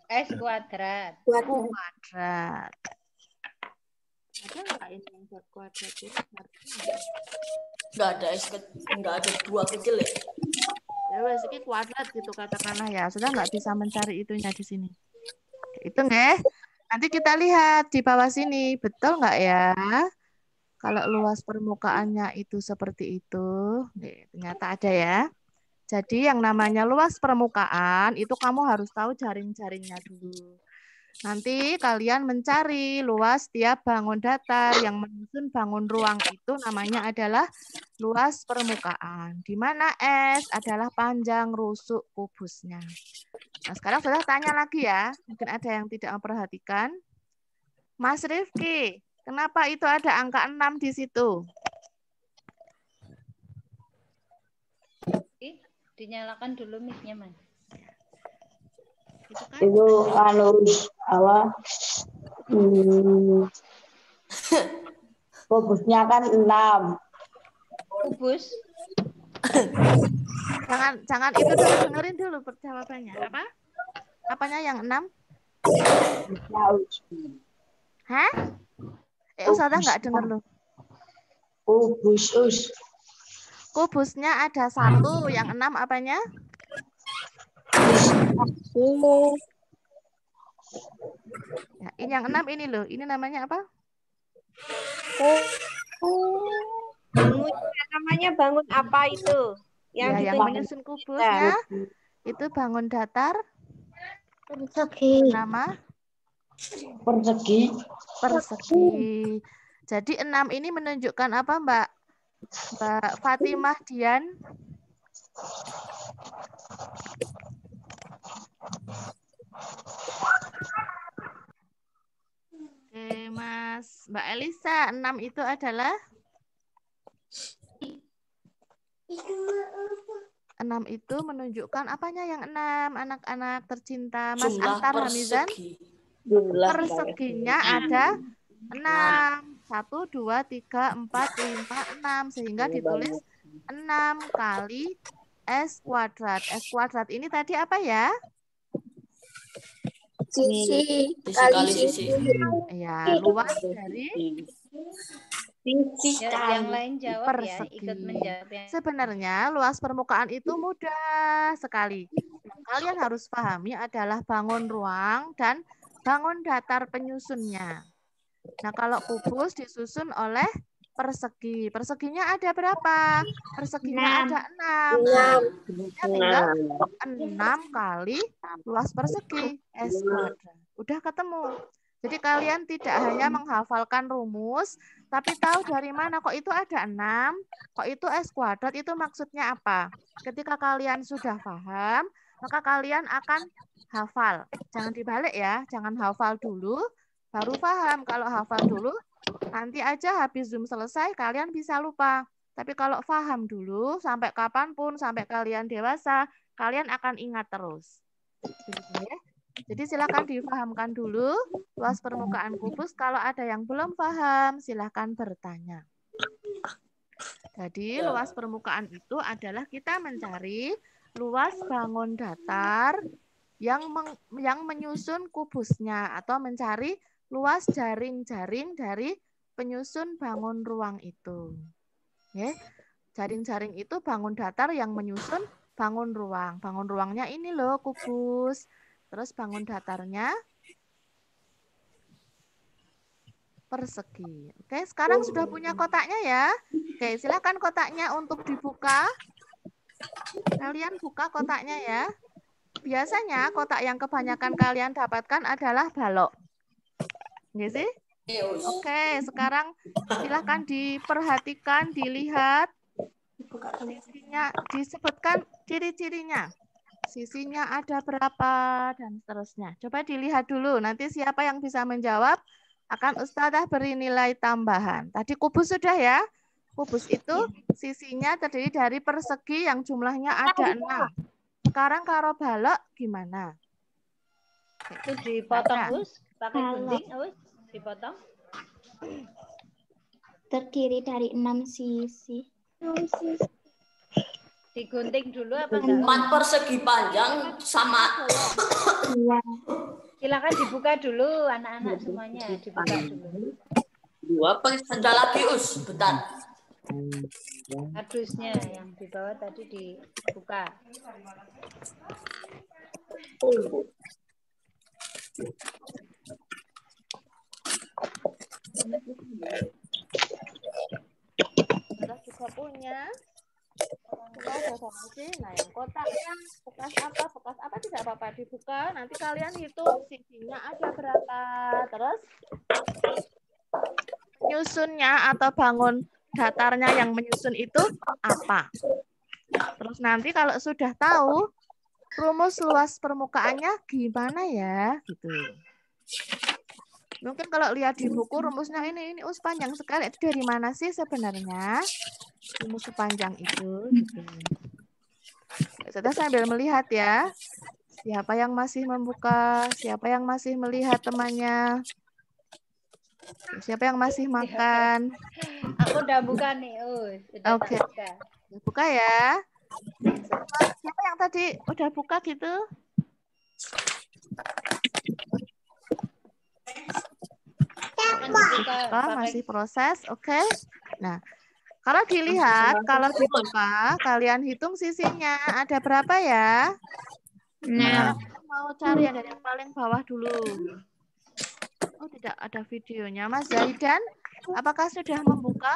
S kuadrat. kuadrat. Ada nggak ini yang buat kuadrat itu? Enggak ada enggak ada 2 kecil ya. Ya wes iki kuadrat gitu katakanlah ya. Sudah nggak bisa mencari itunya di sini. Itu nggih. Nanti kita lihat di bawah sini, betul nggak ya? Kalau luas permukaannya itu seperti itu, nih, ternyata ada ya. Jadi yang namanya luas permukaan itu kamu harus tahu jaring-jaringnya dulu. Nanti kalian mencari luas tiap bangun datar yang menyusun bangun ruang itu namanya adalah luas permukaan. Di mana S adalah panjang rusuk kubusnya. Nah, sekarang sudah tanya lagi ya. Mungkin ada yang tidak memperhatikan. Mas Rifki, kenapa itu ada angka 6 di situ? Dinyalakan dulu mic-nya, Mas. Itu kan Itu apa? Kubusnya kan 6. Kubus. Jangan itu dulu, dengerin dulu jawabannya. Apa? Apanya yang 6? Hah? Ustazah nggak dengar loh. Kubus. Kubusnya ada 1, yang 6 apanya? Ya, ini yang 6 ini loh. Ini namanya apa? Namanya bangun apa itu? Yang menyusun kubusnya itu bangun datar. Nama? Persegi. Jadi 6 ini menunjukkan apa, Mbak Fatimah Dian? Oke, Mbak Elisa, 6 itu adalah 6 itu menunjukkan apanya yang 6, anak-anak tercinta. Mas Jumlah Ahtar Hamizan? Perseginya ada 6. 1, 2, 3, 4, 5, 6. Sehingga ditulis 6 kali S kuadrat. S kuadrat ini tadi apa ya? Sisi kali sisi. Ya, luas dari Yang lain jawab ya, persegi. ikut menjawab ya. Sebenarnya luas permukaan itu mudah sekali. Yang kalian harus pahami adalah bangun ruang dan bangun datar penyusunnya. Nah, kalau kubus disusun oleh persegi. Perseginya ada berapa? Perseginya ada 6. Nah, tinggal 6 kali luas persegi S kuadrat. Udah ketemu. Jadi kalian tidak hanya menghafalkan rumus, tapi tahu dari mana kok itu ada 6, kok itu S kuadrat, itu maksudnya apa. Ketika kalian sudah paham, maka kalian akan hafal. Jangan dibalik ya, jangan hafal dulu, baru paham. Kalau hafal dulu, nanti aja habis Zoom selesai, kalian bisa lupa. Tapi kalau paham dulu, sampai kapanpun, sampai kalian dewasa, kalian akan ingat terus. Jadi silakan dipahamkan dulu luas permukaan kubus. Kalau ada yang belum paham, silakan bertanya. Jadi luas permukaan itu adalah kita mencari luas bangun datar yang menyusun kubusnya atau mencari luas jaring-jaring dari penyusun bangun ruang itu. Jaring-jaring itu bangun datar yang menyusun bangun ruang. Bangun ruangnya ini loh kubus. Terus bangun datarnya persegi. Oke, sekarang sudah punya kotaknya ya. Oke, silakan kotaknya untuk dibuka. Kalian buka kotaknya ya. Biasanya kotak yang kebanyakan kalian dapatkan adalah balok. Nggak sih? Oke, sekarang silakan diperhatikan, dilihat. Sisinya, disebutkan ciri-cirinya. Sisinya ada berapa, dan seterusnya. Coba dilihat dulu, nanti siapa yang bisa menjawab, akan Ustazah beri nilai tambahan. Tadi kubus sudah ya. Kubus itu sisinya terdiri dari persegi yang jumlahnya ada 6. Sekarang kalau balok gimana? Itu dipotong, Us. Pakai gunting, Us. Dipotong. Terdiri dari 6 sisi. Digunting dulu apa enggak? 4 persegi panjang sama. Silakan dibuka dulu anak-anak semuanya, dibuka dulu. 2 ada lagi Us, bentar. Kardusnya yang di bawah tadi dibuka. Sudah juga punya. Nah, yang kotaknya bekas apa tidak apa-apa dibuka. Nanti kalian hitung sisinya ada berapa. Terus penyusunnya atau bangun datarnya yang menyusun itu apa. Terus nanti kalau sudah tahu rumus luas permukaannya gimana ya, gitu. Mungkin kalau lihat di buku rumusnya ini panjang sekali. Itu dari mana sih sebenarnya? Rumus sepanjang itu. Gitu. Saya sambil melihat ya. Siapa yang masih membuka? Siapa yang masih melihat temannya? Siapa yang masih makan? Aku udah buka nih, udah Oke. tak buka. Buka ya. Siapa yang tadi udah buka gitu? Masih proses, oke. Nah, kalau dilihat, kalau dibuka, kalian hitung sisinya ada berapa ya? Nah, mau cari yang dari yang paling bawah dulu. Oh, tidak ada videonya. Mas Zaidan, apakah sudah membuka?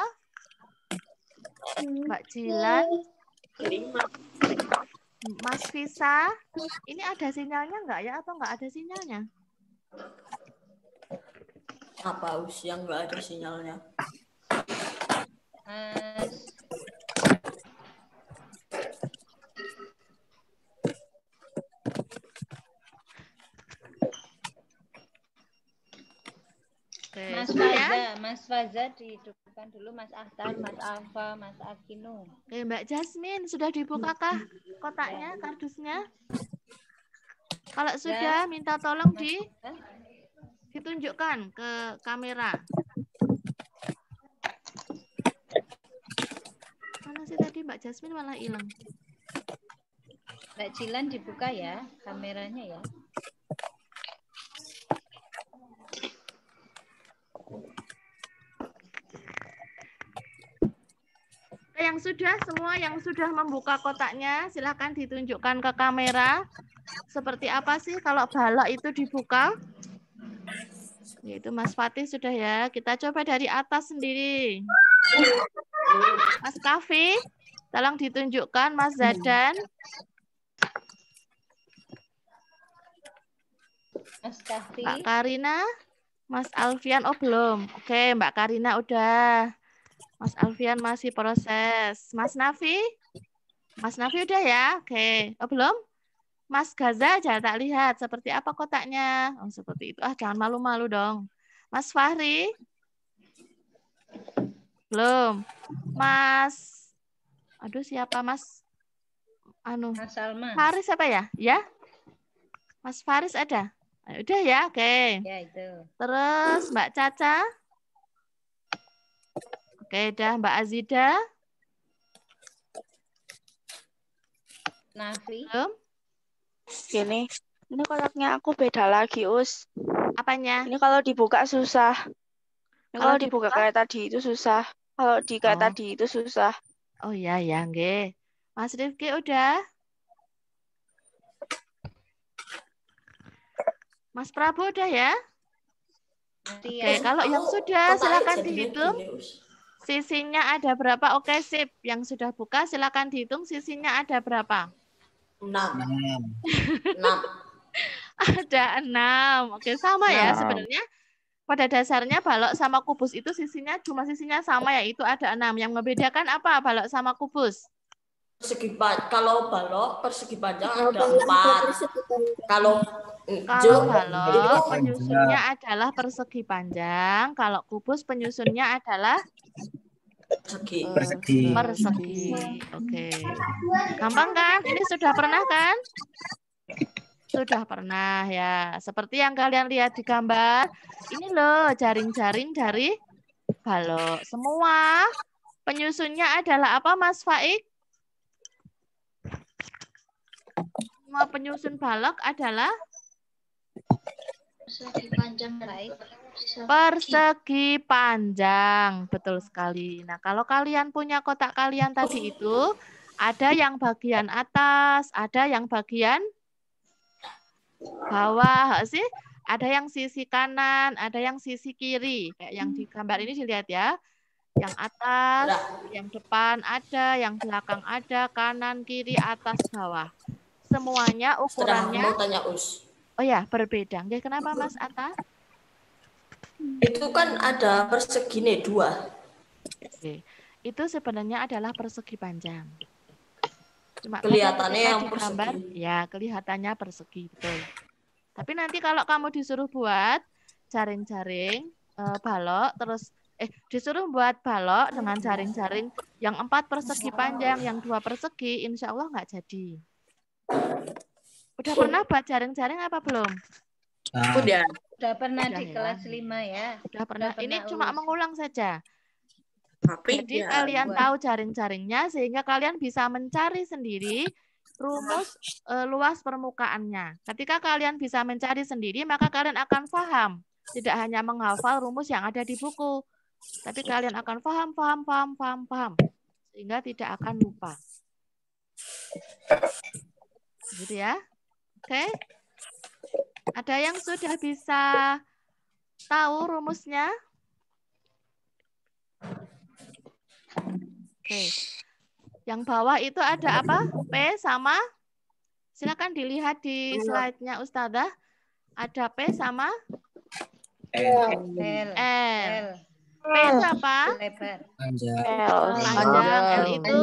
Mbak Jilan? Mas Visa, ini ada sinyalnya nggak ya atau nggak ada sinyalnya? Apa yang nggak ada sinyalnya? Mas Faza dihidupkan dulu, Mas Ahtar, Mas Alfa, Mas Akinu. Oke, Mbak Jasmine, sudah dibukakah kotaknya, kardusnya? Kalau sudah, minta tolong ditunjukkan ke kamera. Mana sih tadi Mbak Jasmine malah hilang? Mbak Jilan dibuka ya kameranya ya. Yang sudah, semua yang sudah membuka kotaknya, silakan ditunjukkan ke kamera. Seperti apa sih kalau balok itu dibuka? Yaitu Mas Fatih sudah ya. Kita coba dari atas sendiri. Mas Kafi, tolong ditunjukkan Mas Zadan. Mas Kafi. Mbak Karina, Mas Alfian, oh belum. Oke, Mbak Karina udah. Mas Alfian masih proses. Mas Nafi? Mas Nafi udah ya? Oke. Oh, belum? Mas Gaza aja tak lihat. Seperti apa kotaknya? Oh, seperti itu. Jangan malu-malu dong. Mas Fahri? Belum. Mas... Aduh, siapa Mas? Mas Salma. Faris apa ya? Ya? Mas Faris ada? Udah ya? Oke. Ya, itu. Terus Mbak Caca? Oke, dah Mbak Azida. Nafi. Belum? Gini, ini kotaknya aku beda lagi, Us. Apanya? Ini kalau dibuka susah. Ini kalau dibuka kayak tadi itu susah. Kalau di kayak tadi itu susah. Oh iya, ya, nggih. Mas Rifki udah? Mas Prabu udah ya? Oke, kalau yang sudah silakan dihitung. Sisinya ada berapa? Oke, sip. Yang sudah buka silakan dihitung sisinya ada berapa? 6. Ada 6. Oke, sama ya sebenarnya. Pada dasarnya balok sama kubus itu sisinya sama, yaitu ada 6. Yang membedakan apa balok sama kubus? Kalau balok persegi panjang ada 4. Kalau balok penyusunnya adalah persegi panjang, kalau kubus penyusunnya adalah persegi. Oke. Gampang kan? Ini sudah pernah kan? Sudah pernah ya. Seperti yang kalian lihat di gambar. Ini loh jaring-jaring dari balok. Semua penyusunnya adalah apa Mas Faik? Semua penyusun balok adalah persegi panjang, baik. Persegi panjang, betul sekali. Nah, kalau kalian punya kotak kalian tadi itu, ada yang bagian atas, ada yang bagian bawah, sih? Ada yang sisi kanan, ada yang sisi kiri. Kayak yang di gambar ini dilihat ya. Yang atas, yang depan ada, yang belakang ada, kanan, kiri, atas, bawah. Semuanya ukurannya. Mau tanya Us. Oh ya, berbeda. Nggih, kenapa Mas Atta? Itu kan ada persegi nih 2. Oke. Itu sebenarnya adalah persegi panjang. Cuma kelihatannya yang gambar, persegi. Ya, kelihatannya persegi, betul. Tapi nanti kalau kamu disuruh buat jaring-jaring balok, terus disuruh buat balok dengan jaring-jaring yang 4 persegi panjang, yang 2 persegi, insya Allah nggak jadi. Udah pernah buat jaring-jaring apa belum? Udah. Udah pernah Udah di ya. kelas 5 ya. Udah pernah. Ini pernah, cuma Us. mengulang saja. Tapi Jadi ya, kalian buat. tahu jaring-jaringnya sehingga kalian bisa mencari sendiri rumus luas permukaannya. Ketika kalian bisa mencari sendiri, maka kalian akan paham. Tidak hanya menghafal rumus yang ada di buku, tapi kalian akan paham. Sehingga tidak akan lupa. Gitu ya. Oke. Ada yang sudah bisa tahu rumusnya? Oke. Yang bawah itu ada apa? P sama, silakan dilihat di slide-nya Ustadzah. Ada P sama L. L. P itu apa? Lebar. Panjang. L itu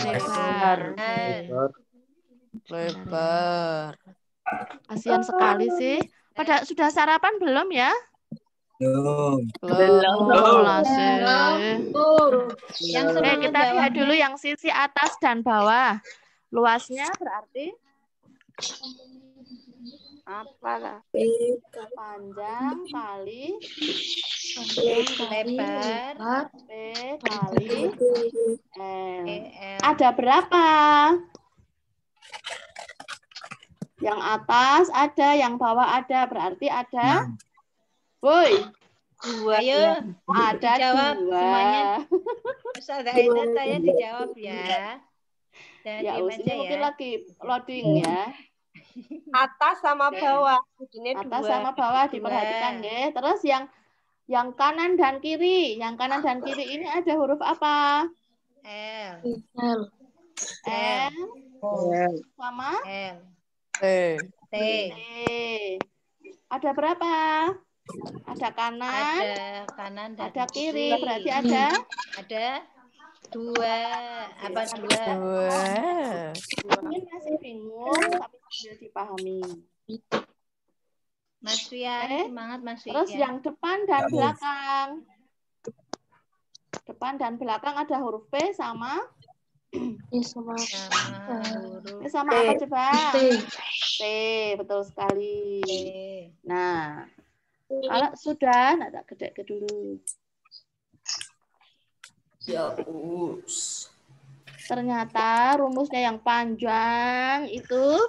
lebar. Lebar. Kasihan sekali sih. Pada sudah sarapan belum ya? Belum. Yang Oke, sebelum kita lihat dulu yang sisi atas dan bawah. Luasnya berarti Apalah. panjang kali lebar P kali L. L. Ada berapa? Yang atas ada, yang bawah ada. Berarti ada. Woi, Ayo ada dijawab 2. semuanya. Ustazah Aida saya dijawab ya. Jangan Ya, diem Us, aja ini mungkin ya. lagi loading ya. Atas sama bawah. Ini Atas 2. sama bawah diperhatikan ya. Terus yang kanan dan kiri. Yang kanan dan kiri ini ada huruf apa? L. L sama L. T. T. Ada berapa? Ada kanan, Ada kanan dan ada kiri. Berarti ada 2. Apa 2? Mungkin masih bingung, tapi sudah dipahami. Mas Fian, semangat Mas Fian. Terus yang depan dan belakang. Depan dan belakang ada huruf P sama sama apa coba? T, betul sekali. Nah, kalau sudah, tak gede dulu. Ya, Ternyata rumusnya yang panjang itu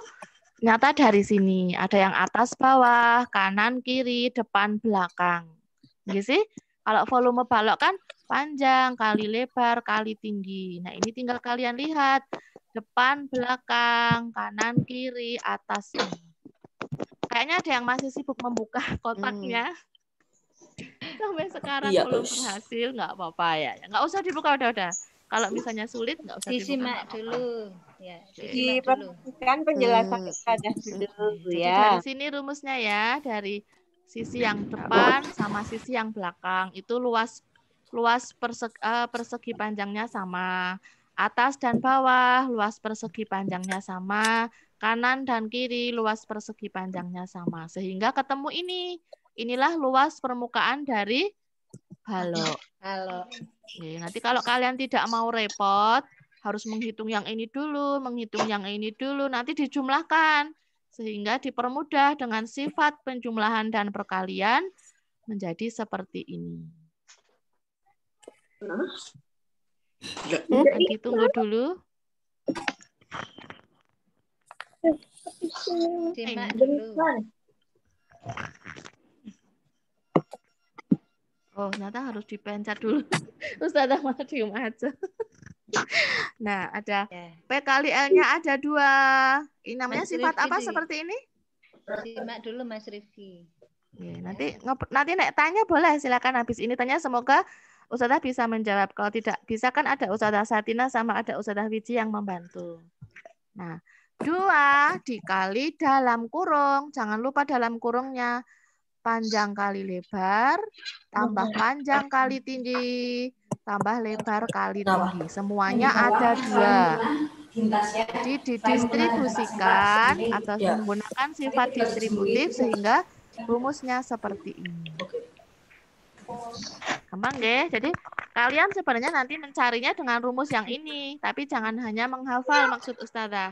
ternyata dari sini. Ada yang atas bawah, kanan kiri, depan belakang. Gitu sih? Kalau volume balok kan panjang kali lebar kali tinggi. Nah, ini tinggal kalian lihat. Depan, belakang, kanan, kiri, atas. Kayaknya ada yang masih sibuk membuka kotaknya. Sampai sekarang belum berhasil, nggak apa-apa ya. Nggak usah dibuka, udah. Kalau misalnya sulit, nggak usah dibuka. Disimak dulu. Ya, diperhatikan penjelasan ada dulu ya. Jadi dari sini rumusnya ya, dari sisi yang depan sama sisi yang belakang. Itu luas persegi panjangnya sama. Atas dan bawah, luas persegi panjangnya sama. Kanan dan kiri, luas persegi panjangnya sama. Sehingga ketemu ini. Inilah luas permukaan dari balok. Nanti kalau kalian tidak mau repot, harus menghitung yang ini dulu, nanti dijumlahkan. Sehingga dipermudah dengan sifat penjumlahan dan perkalian menjadi seperti ini. Nanti tunggu dulu. Simak dulu. Oh, ternyata harus dipencet dulu. Ustazah malah diem aja. Nah, ada P kali L-nya ada 2. Ini namanya Mas sifat Rifki apa seperti ini? Simak dulu Mas Rifki. Ya, nanti nek tanya boleh, silakan habis ini tanya, semoga Ustazah bisa menjawab. Kalau tidak bisa kan ada Ustazah Satina sama ada Ustazah Wiji yang membantu. Nah, 2 dikali dalam kurung. Jangan lupa dalam kurungnya. Panjang kali lebar, tambah panjang kali tinggi, tambah lebar kali tinggi. Semuanya ada 2. Jadi didistribusikan atau menggunakan sifat distributif sehingga rumusnya seperti ini. Gampang deh. Jadi kalian sebenarnya nanti mencarinya dengan rumus yang ini, tapi jangan hanya menghafal maksud Ustazah.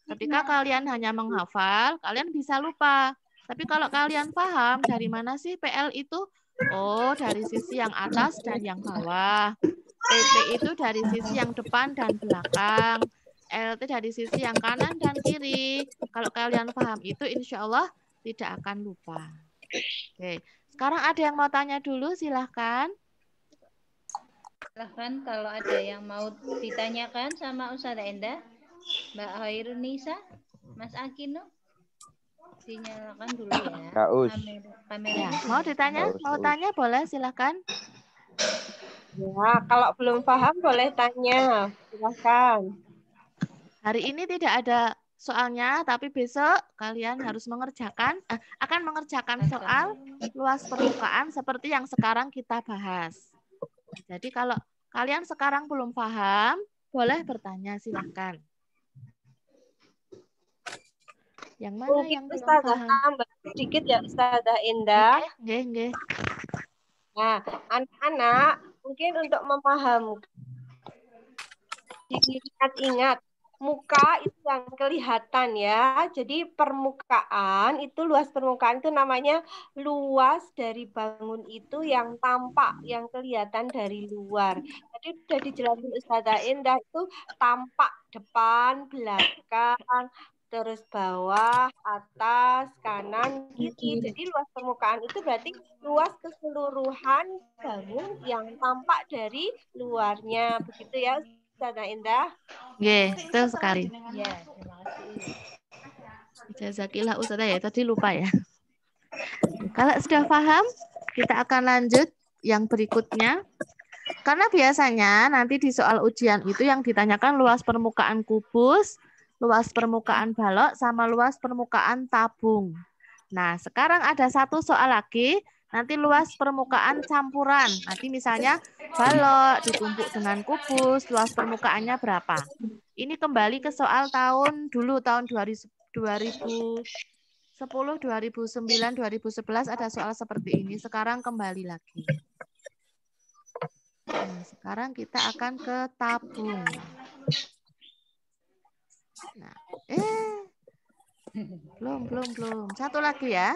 Ketika kalian hanya menghafal, kalian bisa lupa. Tapi kalau kalian paham dari mana sih PL itu? Oh, dari sisi yang atas dan yang bawah. PP itu dari sisi yang depan dan belakang. LT dari sisi yang kanan dan kiri. Kalau kalian paham itu, insya Allah tidak akan lupa. Oke, sekarang ada yang mau tanya dulu, silahkan. Silahkan kalau ada yang mau ditanyakan sama Ustazah Endah, Mbak Hairunisa, Mas Akino, dinyalakan dulu ya. Kameranya. Ya, mau ditanya? Mau tanya boleh, silahkan. Ya, kalau belum paham boleh tanya. Silahkan. Hari ini tidak ada soalnya, tapi besok kalian harus akan mengerjakan soal luas permukaan seperti yang sekarang kita bahas. Jadi kalau kalian sekarang belum paham, boleh bertanya, silahkan. Yang mana Mungkin yang belum Ustazah paham? tambah sedikit ya Ustazah Endah. Nggih. Nah, anak-anak mungkin untuk memahami, diingat-ingat, muka itu yang kelihatan ya. Jadi permukaan itu, luas permukaan itu namanya luas dari bangun itu yang tampak, yang kelihatan dari luar. Jadi sudah dijelasin Ustazah Endah itu tampak depan, belakang, terus bawah, atas, kanan, kiri. Jadi luas permukaan itu berarti luas keseluruhan bangun yang tampak dari luarnya. Begitu ya Ustazah Endah? Nggih, betul sekali. Ya, terima kasih. Jazakillah Ustazah ya, tadi lupa ya. Kalau sudah paham, kita akan lanjut yang berikutnya. Karena biasanya nanti di soal ujian itu yang ditanyakan luas permukaan kubus, luas permukaan balok, sama luas permukaan tabung. Nah, sekarang ada satu soal lagi, nanti luas permukaan campuran. Nanti misalnya balok ditumpuk dengan kubus, luas permukaannya berapa? Ini kembali ke soal tahun 2010, 2009, 2011 ada soal seperti ini. Sekarang kembali lagi. Nah, sekarang kita akan ke tabung. Nah, belum. Satu lagi ya.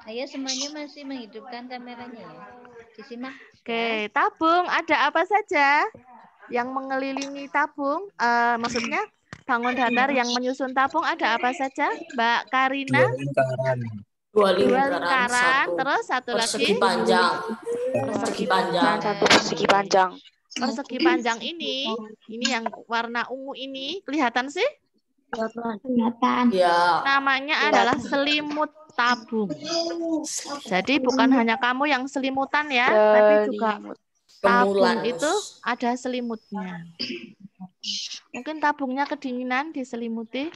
Ayo semuanya masih menghidupkan kameranya ya. Disimak. Oke, tabung ada apa saja yang mengelilingi tabung? Maksudnya bangun datar yang menyusun tabung ada apa saja, Mbak Karina? Dua lingkaran. Terus satu lagi. Persegi panjang. Persegi panjang ini yang warna ungu ini kelihatan sih? Kelihatan. Ya. Namanya adalah selimut tabung. Jadi bukan hanya kamu yang selimutan ya, tapi juga tabung itu ada selimutnya. Mungkin tabungnya kedinginan diselimuti.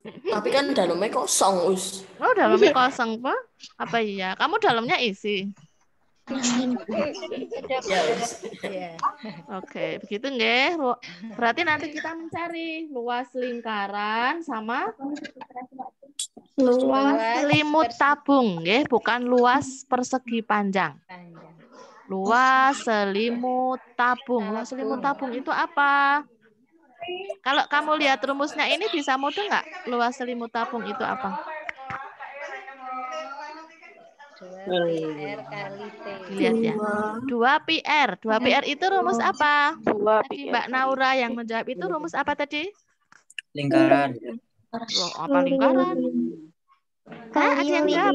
Tapi kan dalamnya kosong, Us. Oh, dalamnya kosong, Pak? Apa iya? Kamu dalamnya isi? Oke, begitu nggih. Berarti nanti kita mencari luas lingkaran sama luas selimut tabung, nggih, bukan luas persegi panjang. Luas selimut tabung. Luas selimut tabung itu apa? Kalau kamu lihat rumusnya ini bisa mudah nggak? Luas selimut tabung itu apa? 2PR kali T. Dilihat ya. 2PR. 2PR itu rumus apa? Tadi Mbak Naura yang menjawab itu rumus apa tadi? Lingkaran. Loh, apa lingkaran? Ada yang jawab.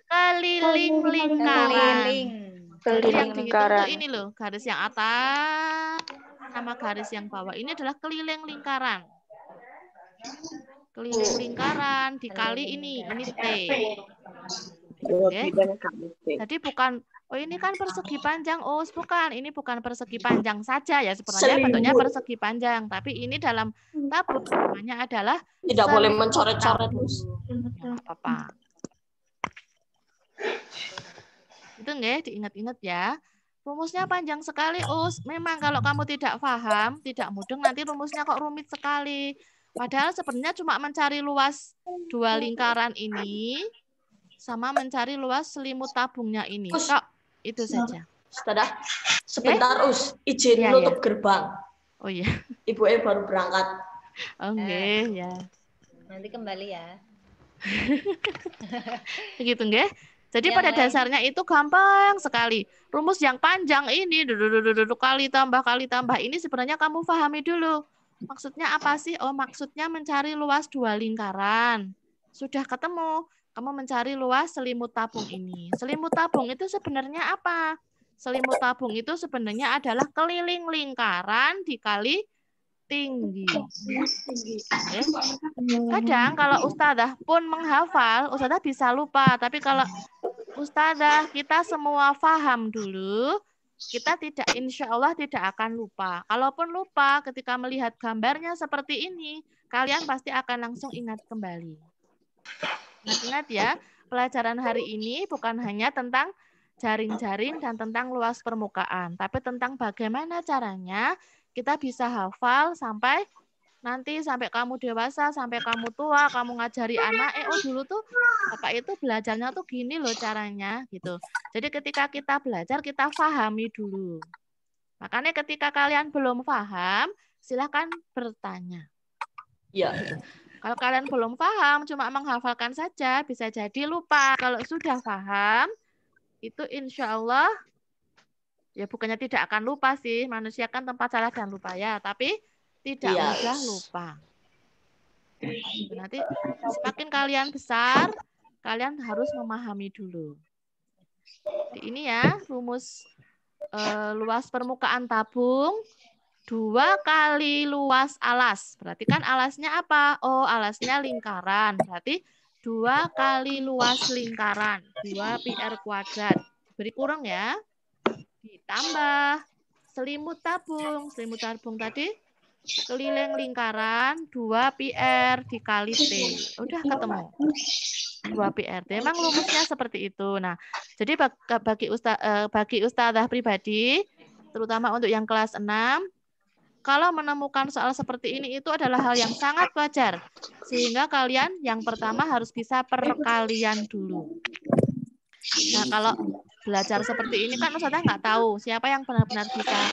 Keliling lingkaran. Keliling lingkaran. Ini loh, garis yang atas sama garis yang bawah. Ini adalah keliling lingkaran. Keliling lingkaran dikali ini T. Okay. Jadi bukan, oh ini kan persegi panjang, bukan, ini bukan persegi panjang saja ya, sebenarnya bentuknya persegi panjang, tapi ini dalam tabung namanya adalah tidak boleh mencoret-coret. Apa? Itu nggih, diingat-ingat ya. Rumusnya panjang sekali, memang kalau kamu tidak paham, tidak mudeng, nanti rumusnya kok rumit sekali. Padahal sebenarnya cuma mencari luas dua lingkaran ini, sama mencari luas selimut tabungnya ini. Kok itu saja. Sebentar, izin nutup gerbang. Oh iya. Ibu baru berangkat. Oke, ya. Nanti kembali ya. Begitu nggih. Jadi Yang pada lain. dasarnya itu gampang sekali. Rumus yang panjang ini kali tambah ini sebenarnya kamu pahami dulu. Maksudnya apa sih? Oh, maksudnya mencari luas dua lingkaran. Sudah ketemu, kamu mencari luas selimut tabung ini. Selimut tabung itu sebenarnya apa? Selimut tabung itu sebenarnya adalah keliling lingkaran dikali tinggi. Okay. Kadang kalau ustadzah pun menghafal, ustadzah bisa lupa. Tapi kalau ustadzah kita semua paham dulu, kita tidak, insya Allah tidak akan lupa. Kalaupun lupa ketika melihat gambarnya seperti ini, kalian pasti akan langsung ingat kembali. Ingat ya, pelajaran hari ini bukan hanya tentang jaring-jaring dan tentang luas permukaan, tapi tentang bagaimana caranya kita bisa hafal sampai nanti sampai kamu dewasa, sampai kamu tua, kamu ngajari anak, oh dulu tuh Bapak itu belajarnya tuh gini loh caranya gitu. Jadi ketika kita belajar, kita pahami dulu. Makanya ketika kalian belum paham, silahkan bertanya. Ya. Gitu. Kalau kalian belum paham, cuma menghafalkan saja, bisa jadi lupa. Kalau sudah paham, itu insya Allah, ya bukannya tidak akan lupa sih, manusia kan tempat salah dan lupa ya, tapi tidak mudah lupa. Nanti semakin kalian besar, kalian harus memahami dulu. Jadi ini ya, rumus luas permukaan tabung, 2 kali luas alas. Berarti kan alasnya apa? Oh, alasnya lingkaran. Berarti 2 kali luas lingkaran, 2 pi r kuadrat. Beri kurang ya. Ditambah selimut tabung. Selimut tabung tadi keliling lingkaran 2 pi r dikali T. Udah ketemu. 2 pi r. Memang rumusnya seperti itu. Nah, jadi bagi ustadzah pribadi, terutama untuk yang kelas 6, kalau menemukan soal seperti ini itu adalah hal yang sangat wajar. Sehingga kalian yang pertama harus bisa perkalian dulu. Nah, kalau belajar seperti ini kan ustadzah nggak tahu siapa yang benar-benar bisa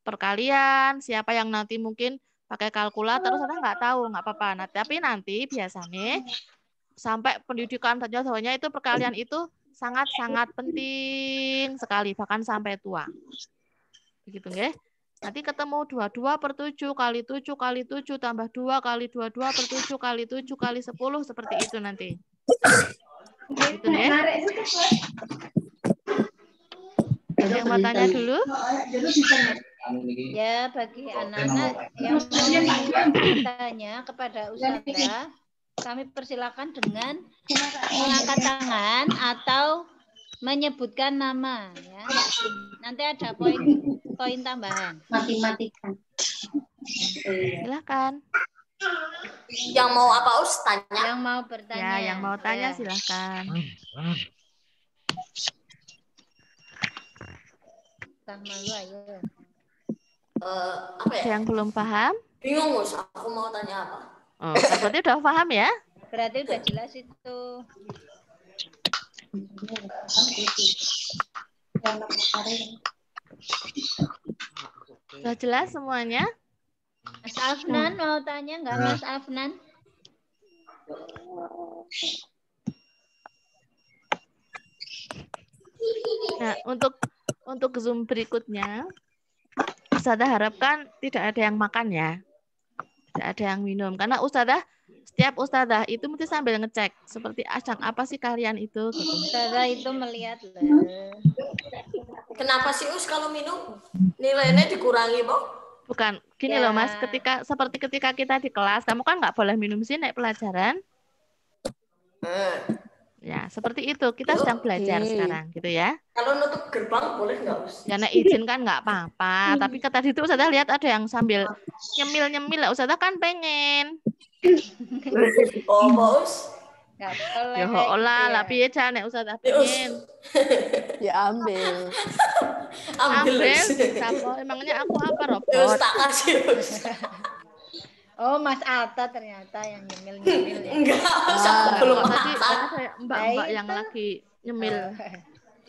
perkalian, siapa yang nanti mungkin pakai kalkulator, ustadzah nggak tahu, nggak apa-apa. Nah, tapi nanti biasanya sampai pendidikan sarjana itu perkalian itu sangat-sangat penting sekali, bahkan sampai tua. Begitu nggih? Nanti ketemu 22/7 kali 7 kali 7 tambah 2 kali 22/7 kali 7 kali 10 seperti itu nanti. Gitu ya. Ada yang mau tanya dulu? Ya, bagi anak-anak yang mau bertanya kepada ustadzah, kami persilakan dengan mengangkat tangan atau menyebutkan nama ya. Nanti ada poin tambahan. Matematika. Silakan. Yang mau apa tanya? Yang mau bertanya. Ya, yang mau tanya silakan. Malu ayo. Apa ya? Yang belum paham? Bingung, Mus. Aku mau tanya apa? Oh, berarti udah paham ya? Berarti udah jelas itu. Sudah jelas semuanya? Mas Afnan mau tanya nggak Mas Afnan? Nah, untuk Zoom berikutnya, ustadzah harapkan tidak ada yang makan ya. Tidak ada yang minum. Karena setiap ustadzah itu mesti sambil ngecek. Seperti apa sih kalian itu. Gitu. Ustadzah itu melihat lah. Kenapa sih kalau minum nilainya dikurangi, Bang? Bukan. Gini loh Mas, seperti ketika kita di kelas, kamu kan nggak boleh minum sih naik pelajaran. Ya, seperti itu. Kita sedang belajar sekarang, gitu ya. Kalau nutup gerbang boleh nggak, Us? Ya, nek izin kan nggak apa-apa. Tapi tadi itu ustadzah lihat ada yang sambil nyemil-nyemil. Ustadzah kan pengen. Oh, Bos. Nggak boleh. Ya, olah lah piye ca nek ustadzah pengen. Ya ambil. Ambil. Siapa? Emangnya aku apa robot? Ya, tak kasih, Us. Oh, Mas Atta ternyata yang nyemil-nyemil. Ya. Enggak, usah belum tadi makan. ada mbak-mbak yang lagi nyemil.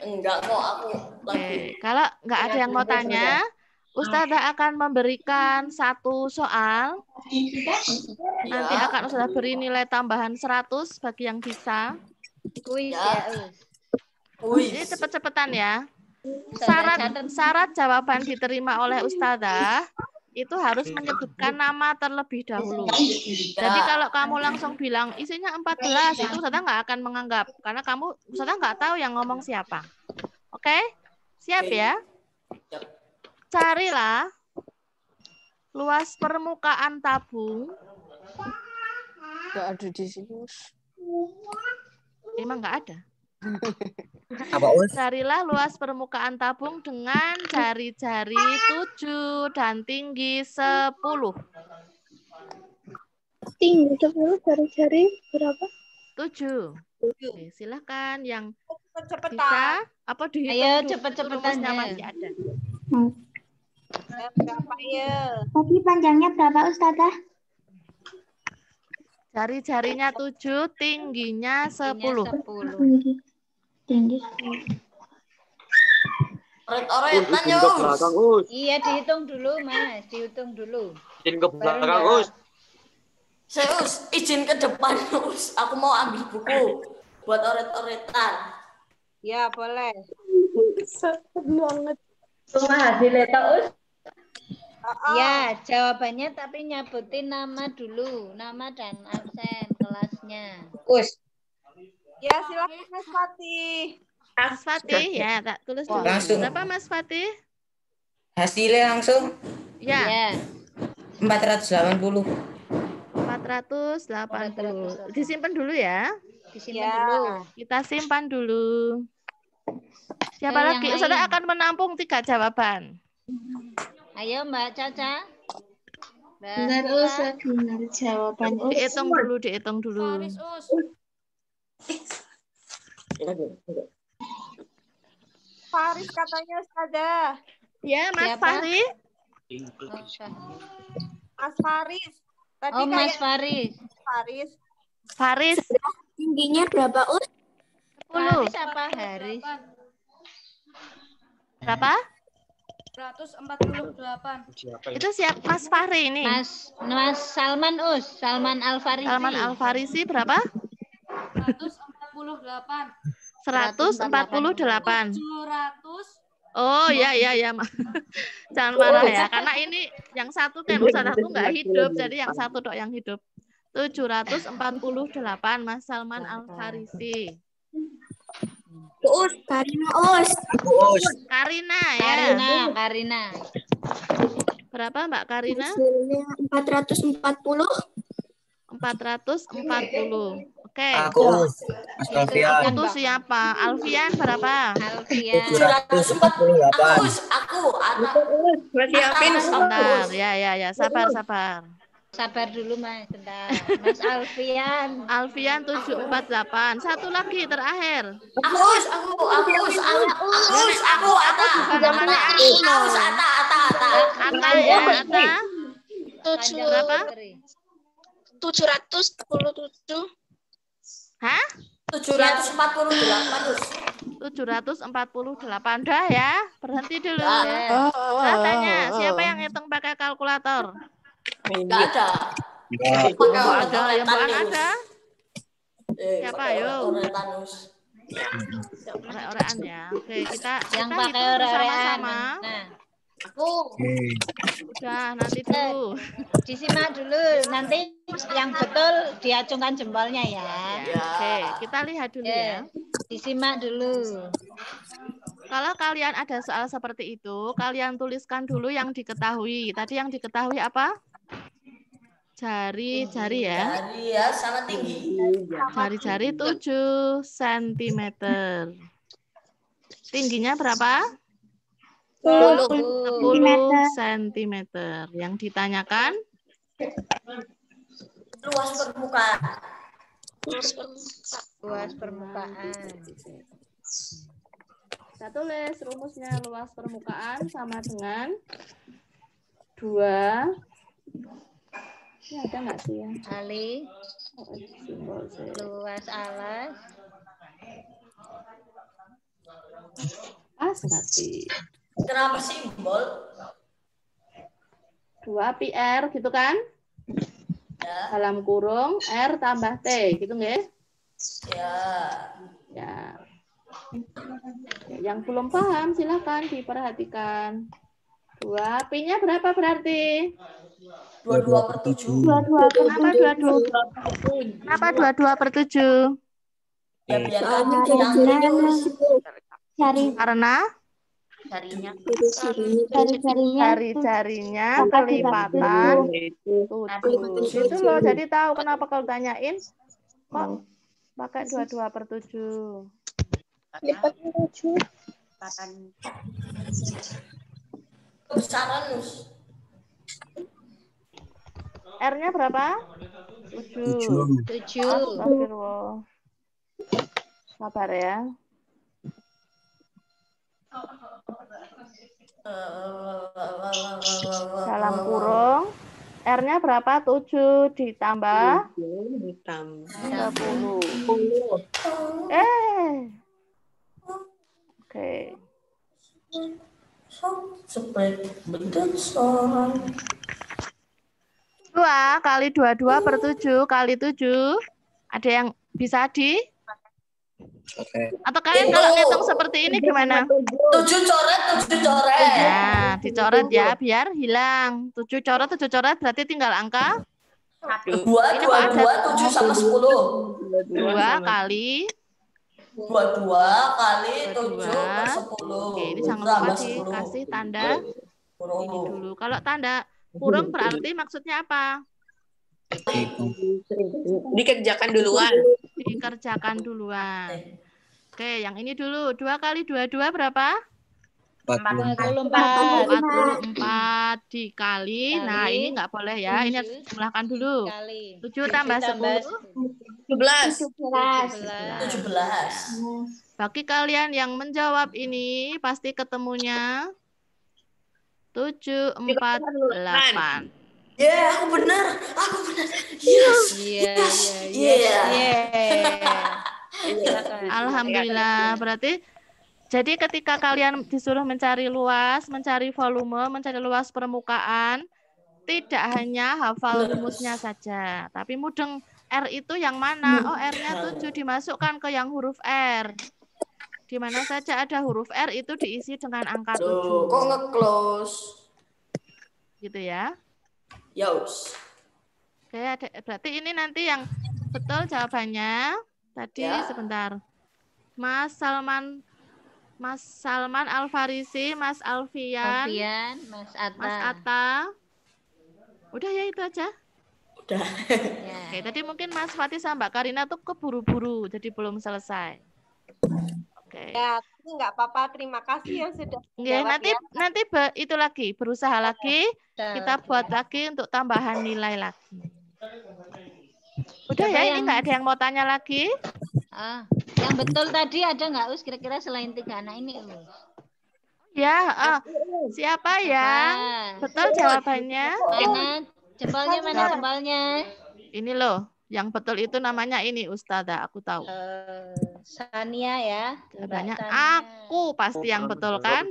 Enggak kok, aku lagi. Kalau nggak ada yang mau tanya, Ustazah akan memberikan satu soal. Nanti akan Ustazah beri nilai tambahan 100 bagi yang bisa. Kuis ya, Ini cepet-cepetan ya. Syarat jawaban diterima oleh Ustazah itu harus menyebutkan nama terlebih dahulu. Jadi kalau kamu langsung bilang isinya 14, itu Ustazah nggak akan menganggap. Karena Ustazah nggak tahu yang ngomong siapa. Oke? Siap ya? Carilah luas permukaan tabung. Nggak ada di sini. Emang nggak ada? Apa, Us? Carilah luas permukaan tabung dengan jari-jari 7 dan tinggi 10. Tinggi 10, jari-jari berapa? 7. Oke, silahkan yang Cepetan. bisa apa dihitung Ayo dulu, cepet-cepetan rumusnya ya. masih ada. Berapa ya? Tadi panjangnya berapa Ustazah? Jari-jarinya 7, tingginya 10. Tinggi. Oret-oretan ya, Ke belakang, Us. Iya, dihitung dulu, Mas. Dihitung dulu. Izin ke belakang, jawab. Us. Saya izin ke depan, Us. Aku mau ambil buku buat oret-oretan. Ya, boleh. Banget. Cuma hasilnya Us. Ya, jawabannya tapi nyebutin nama dulu. Nama dan absen kelasnya. Us. Ya, silakan Mas Fatih. Mas Fatih, ya tak tulis dulu. Langsung. Berapa Mas Fatih? Hasilnya langsung Ya, 480. 480. Disimpan dulu ya. Disimpan Ya. dulu. Kita simpan dulu. Siapa Yang lagi? lain. Saudara akan menampung 3 jawaban. Ayo Mbak Caca. Benar Ustaz, benar jawabannya. Dihitung dulu. Faris katanya Ustazah. Ya, Mas Siapa? Fahri. Mas Faris. Tadi Oh, Mas kayak Faris. Faris. Faris. Tingginya berapa Us? 10. Faris apa Haris? Berapa? 148. Siapa Itu siap Mas Fahri ini. Mas Salman Salman Al-Farisi. Salman Al-Farisi berapa? 148. 148. 700. Oh ya. Jangan marah ya, karena ini yang satu kan satu nggak hidup, jadi yang satu dok yang hidup. 748 Mas Salman Al-Farisi. Us, Karina Us. Karina ya. Karina. Berapa Mbak Karina? Hasilnya 440. 440. Oke. Aku, Mas Alfian. Itu siapa? Alfian berapa? Alfian. 748. Aku. Sebentar. Ya. Sabar. Sabar dulu Mas, bentar. Mas Alfian. Alfian 748. Satu lagi terakhir. Aku. Ata ya, Ata. Berapa? 747. Hah? 748. 748. Dah ya, berhenti dulu. Ya. Saya tanya, siapa yang ngitung pakai kalkulator? Enggak ada. Ada. Siapa ayo? Ore-orean ya. Oke, kita pakai hitung ore-orean. bersama-sama. Nah, Aku. Udah, nanti dulu. disimak dulu. Nanti yang betul diacungkan jempolnya ya. Oke, kita lihat dulu ya. Disimak dulu. Kalau kalian ada soal seperti itu, kalian tuliskan dulu yang diketahui. Tadi yang diketahui apa? Jari-jari ya. Jari ya, sangat tinggi. Jari-jari 7 cm. Tingginya berapa? 10 cm. Yang ditanyakan? Luas permukaan. Luas permukaan. Kita tulis rumusnya luas permukaan sama dengan 2. Ini ada nggak sih ya? Ali. Luas alas. Nggak sih. Kenapa simbol? 2 pi R gitu kan? Ya. Dalam kurung R tambah T gitu nggih? Ya. Ya. Yang belum paham silahkan diperhatikan. 2 pi-nya berapa berarti? 22/7. 22 per Kenapa 22? Kenapa 22/7? Ya biar Soalnya kamu yang lurus. Karena jari-jarinya kelipatan 7. Itu loh, jadi tahu kenapa kalau tanyain kok pakai 22/7. Kebesaran, Nus. R-nya berapa? 7. 7. Astagfirullah. Sabar ya. Dalam kurung R-nya berapa? 7 ditambah 30. Oke. Sebaik bentuk seorang. 2 kali 22/7 kali 7. Ada yang bisa di? Atau kalian kalau ngitung seperti ini gimana? 7 coret. Nah, dicoret ya biar hilang. 7 coret berarti tinggal angka 2, 7 sama 10. 2 kali 22 kali 7/10. Oke, ini jangan lupa dikasih tanda ini dulu. Kalau tanda kurung berarti maksudnya apa? Dikerjakan duluan. Dikerjakan duluan. Oke, yang ini dulu. 2 kali 22 berapa? 44 dikali. Nah, ini nggak boleh ya. Ini harus dijumlahkan dulu. 7 tambah 10. 17. Bagi kalian yang menjawab ini, pasti ketemunya 748. Ya, aku benar. Yes. Alhamdulillah. Berarti jadi ketika kalian disuruh mencari luas, mencari volume, mencari luas permukaan, tidak hanya hafal rumusnya saja, tapi mudeng R itu yang mana? Oh, R-nya 7 dimasukkan ke yang huruf R. Di mana saja ada huruf R itu diisi dengan angka 7. Kok nge-close? Gitu ya. Yaus. Oke, berarti ini nanti yang betul jawabannya. Tadi sebentar. Mas Salman Al-Farisi, Mas Alfian, Mas Atta. Mas Atta. Udah ya itu aja. Udah. Oke, tadi mungkin Mas Fatih sama Mbak Karina tuh keburu-buru, jadi belum selesai. Oke. Ya, nggak apa-apa. Terima kasih yang sudah jawab, nanti itu lagi, berusaha lagi, kita buat lagi untuk tambahan nilai lagi. Udah ya, ini nggak ada yang mau tanya lagi? Yang betul tadi ada nggak Us kira-kira selain 3 anak ini Us? Ya, siapa yang betul jawabannya? Mana jempolnya? Ini loh, yang betul itu namanya ini Ustazah, aku tahu. Sania ya. Jawabannya aku pasti yang betul kan?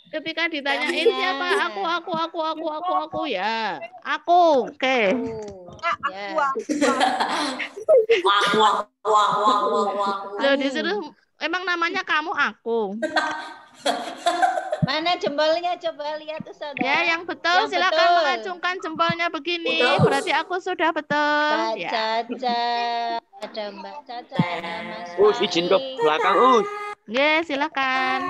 Ketika ditanyain siapa aku ya. Aku. Oke. Loh, disuruh emang namanya kamu aku. Mana jempolnya coba lihat Ustazah. Ya, yang betul silakan mengacungkan jempolnya begini. Berarti aku sudah betul. Mbak Caca, ada Mbak Caca, Mas. Izin ke belakang, Nggih, silakan.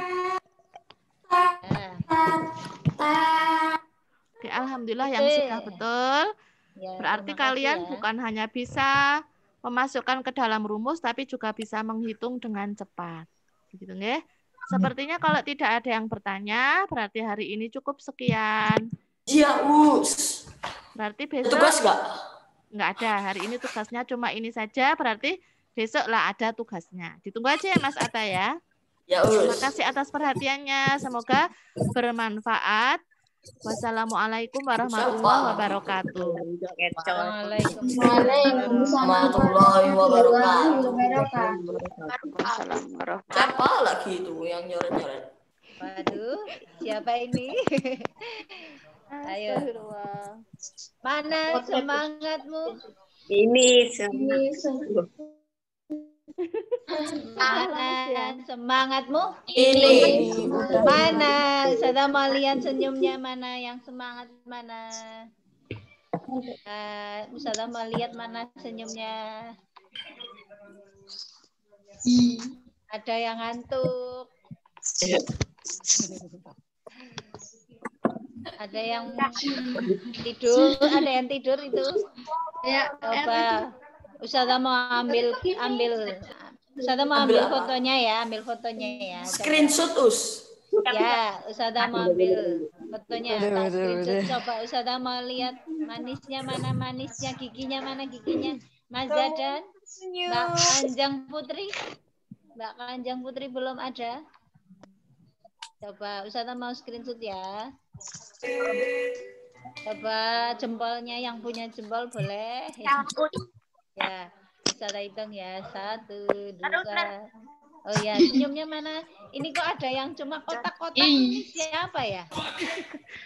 Oke, alhamdulillah yang sudah betul. Berarti kalian bukan hanya bisa memasukkan ke dalam rumus, tapi juga bisa menghitung dengan cepat. Begitu nggih? Sepertinya kalau tidak ada yang bertanya, berarti hari ini cukup sekian. Iya, Us. Berarti besok tugas nggak ada. Hari ini tugasnya cuma ini saja, berarti besok lah ada tugasnya. Ditunggu aja ya Mas Atta ya. Ya, Us. Terima kasih atas perhatiannya. Semoga bermanfaat. Wassalamualaikum warahmatullahi wabarakatuh. Waalaikumsalam warahmatullahi wabarakatuh. Siapa lagi itu yang nyoret-nyoret? Waduh, siapa ini? Ayo. Mana semangatmu? Ini Mana semangatmu? Ini. Mana? Saya mau lihat senyumnya mana yang semangat mana? Saya mau lihat mana senyumnya. Ada yang ngantuk. Ada yang tidur, ada yang tidur itu. Ya, coba Ustazah mau ambil fotonya ya, ambil fotonya ya. Screenshot Ya, Ustazah mau ambil fotonya. Screenshot. Coba Ustazah mau lihat manisnya mana, manisnya giginya mana, giginya. Mas Zadan, Mbak Kanjeng Putri. Mbak Kanjeng Putri belum ada. Coba Ustazah mau screenshot ya. Coba jempolnya yang punya jempol boleh. Ya, Ustazah hitung ya. 1, 2. Oh ya, senyumnya mana? Ini kok ada yang cuma kotak-kotak. Ini siapa ya?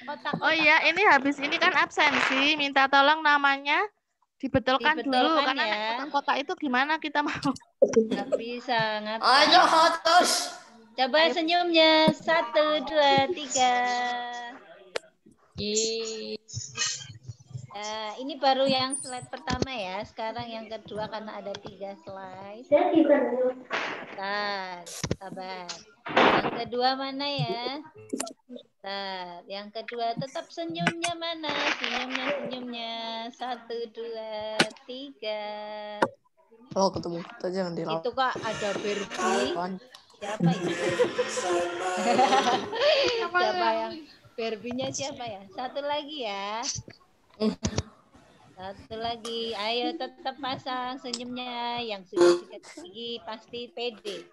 Kotak-kotak. Oh iya, ini habis ini kan absensi. Minta tolong namanya dibetulkan dulu. Karena ya. kotak-kotak itu gimana kita mau? Nggak bisa. Ayo, hotos. Coba senyumnya. 1, 2, 3. Ini baru yang slide pertama ya. Sekarang yang kedua karena ada 3 slide. Sabar. Yang kedua mana ya? Yang kedua tetap senyumnya mana? Senyumnya. 1, 2, 3. Oh, ketemu kita jangan dilawan. Itu kok ada Barbie. Siapa ya? Siapa yang Barbie-nya siapa ya? Satu lagi ya. Satu lagi. Ayo tetap pasang senyumnya. Yang sudah sikat gigi pasti pede.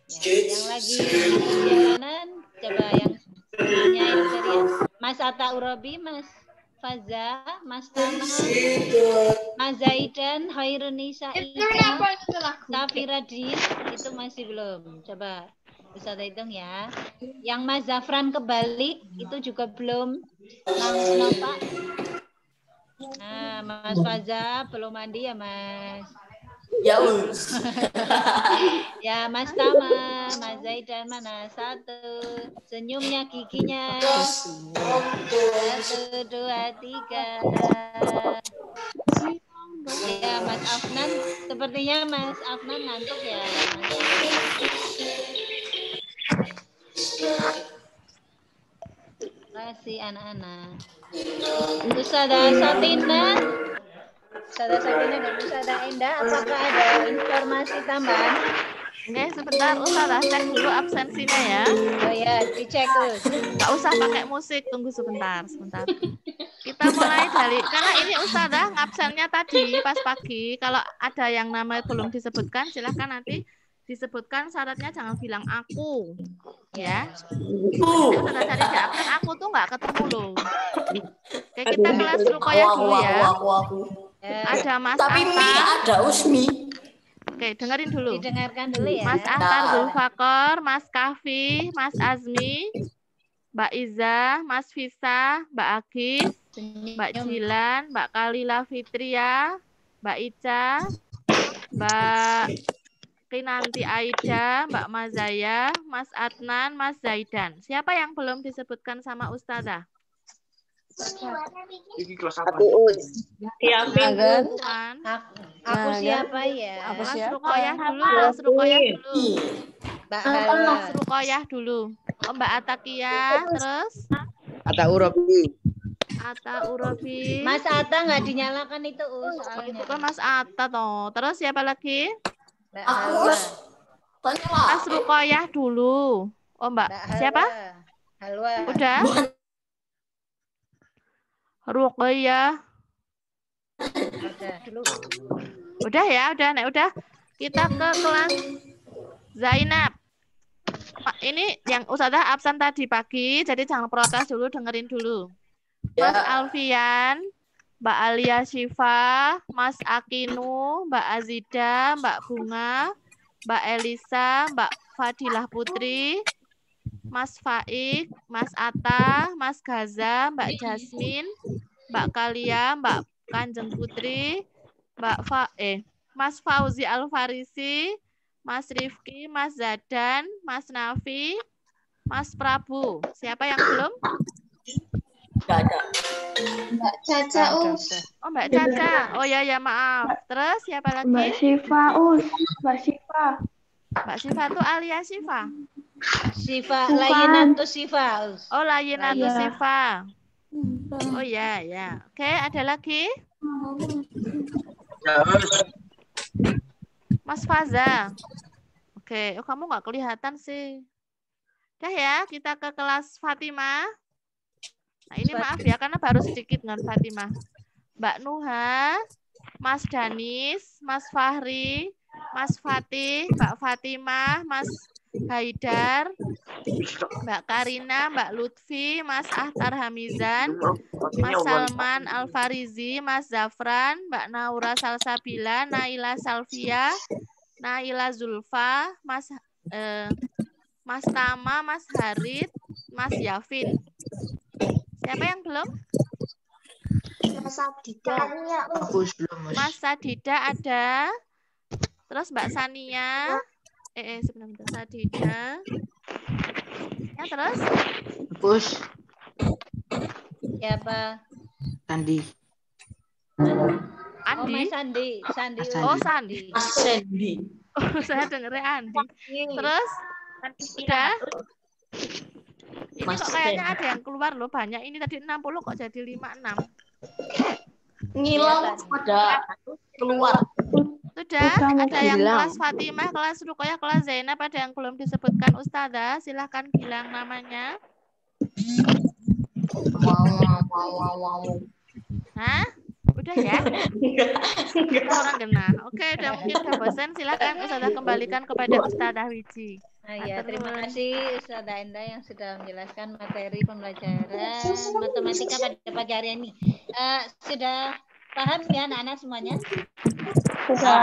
Yang lagi perjalanan. Coba yang senyumnya yang serius. Mas Atta Urabi, Mas Faza, Mas Tama, Mas Zaidan, Hairunisa, Ika, Safira Din, itu masih belum. Coba Ustazah hitung ya. Yang Mas Zafran kebalik, itu juga belum nampak. Nah, Mas Faza belum mandi ya, Mas? Ya, ya, Mas Tama, Mas Zaidan mana? 1. Senyumnya giginya. 1, 2, 3. Ya, Mas Afnan. Sepertinya Mas Afnan ngantuk ya. Terima kasih anak-anak. Ustazah Satina. Ustazah Satina dan Ustazah Endah, apakah ada informasi tambahan? Oke, sebentar Ustazah cek dulu absensinya ya. Oh ya, dicek Us. Nggak usah pakai musik, tunggu sebentar. Kita mulai dari, karena ini Ustazah ngabsennya tadi pas pagi. Kalau ada yang nama belum disebutkan, silahkan nanti disebutkan, syaratnya jangan bilang aku. Ya. Ustazah cari di absen, aku tuh nggak ketemu loh. Oke, kita kelas Rukoyah dulu ya. Ada Mas Tapi Mi ada Usmi. Oke, dengerin dulu. Didengarkan dulu ya. Mas Ahtar Zulfakor, Mas Kafi, Mas Azmi, Mbak Iza, Mas Fisa, Mbak Agis, Mbak Jilan, Mbak Kalila Fitria, Mbak Ica, Mbak Kinanti Aida, Mbak Mazaya, Mas Adnan, Mas Zaidan. Siapa yang belum disebutkan sama Ustazah? Ini kelas apa? Aku siapa ya? Kelas Rukoyah dulu, kelas Rukoyah dulu. Kelas Rukoyah dulu. Oh, Mbak Atakia, terus? Atta Urabi. Atta Urabi. Mas Atta nggak dinyalakan itu soalnya. Itu kan Mas Atta toh. Terus siapa lagi? Aku Mas Rukoyah dulu. Oh, Mbak siapa? Halwa. Udah? Rukoyah. Udah ya, udah. Kita ke kelas Zainab. Ini yang Ustazah absen tadi pagi, jadi jangan protes dulu, dengerin dulu. Mas Alfian, Mbak Alia Syifa, Mas Akinu, Mbak Azida, Mbak Bunga, Mbak Elisa, Mbak Fadilah Putri, Mas Faik, Mas Atta, Mas Gaza, Mbak Jasmine, Mbak Kalia, Mbak Kanjeng Putri, Mas Fauzi Alfarisi, Mas Rifki, Mas Zadan, Mas Nafi, Mas Prabu. Siapa yang belum? Nggak ada. Mbak Caca, Us. Oh, Mbak Caca. Oh ya, maaf. Terus siapa lagi? Mbak Syifa, Us. Mbak Syifa. Mbak Syifa tuh alias Syifa. Syifa, Layinatus Syifa. Oh, Layinatus Syifa. Oh ya. Oke, ada lagi? Mas Faza. Oke, oh kamu nggak kelihatan sih. Udah ya, kita ke kelas Fatimah. Nah, ini maaf ya, karena baru sedikit dengan Fatimah. Mbak Nuha, Mas Danis, Mas Fahri, Mas Fatih, Mbak Fatimah, Mas Haidar, Mbak Karina, Mbak Lutfi, Mas Ahtar Hamizan, Mas Salman Alfarizi, Mas Zafran, Mbak Naura Salsabila, Naila Salvia, Naila Zulfa, Mas Tama, Mas Harit, Mas Yafin. Siapa yang belum? Mas Sadida. Mas Sadida ada. Terus Mbak Sania. Sebentar, Sadida. Ya, terus? Push. Siapa? Sandi. Andi? Oh, Mas Sandi. Oh, Sandi. Mas Sandy. Oh, saya dengernya Andi. Terus? Sudah? Ini kok kayaknya ada yang keluar loh, banyak. Ini tadi 60 kok jadi 56. Ngilang pada keluar. Sudah? Ada yang kelas Fatimah, kelas Ruqayyah, kelas Zainab, ada yang belum disebutkan Ustazah? Silahkan bilang namanya. Wow. Hah? Udah ya? Orang genah. Oke, udah mungkin udah bosan. Silakan Ustazah kembalikan kepada Ustazah Wiji. Ya, terima kasih Ustazah Enda yang sudah menjelaskan materi pembelajaran matematika pada pagi hari ini. Sudah paham ya anak-anak semuanya? Sudah.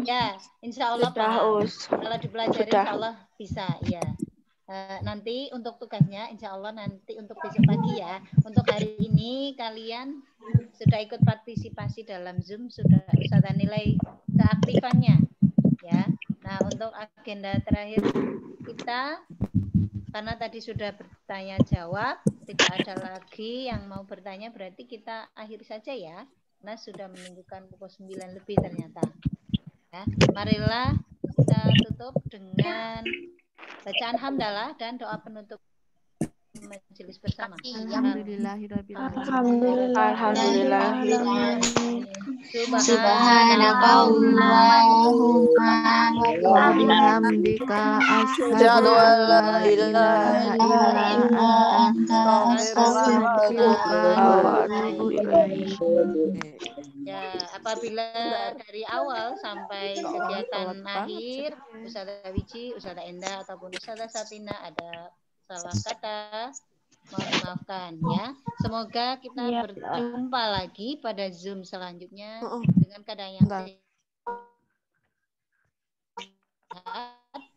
Ya, insya Allah Sudah, paham. Us. Kalau dipelajari Sudah. insya Allah bisa. Ya. Nanti untuk tugasnya insya Allah nanti untuk besok pagi ya. Untuk hari ini kalian sudah ikut partisipasi dalam Zoom, sudah nilai keaktifannya ya. Nah, untuk agenda terakhir kita, karena tadi sudah bertanya jawab, tidak ada lagi yang mau bertanya, berarti kita akhiri saja ya. Karena sudah menunjukkan pukul 9 lebih ternyata. Ya, marilah kita tutup dengan bacaan hamdalah dan doa penutup majelis bersama. Subhanakallahumma wa bihamdika asyhadu an la ilaha illa anta astaghfiruka wa atubu ilaik. Ya, apabila dari awal sampai kegiatan akhir Ustazah Wiji, Ustazah Enda ataupun Ustazah Satina ada salah kata, mohon dimaafkan ya. Semoga kita berjumpa lagi pada Zoom selanjutnya dengan keadaan yang sehat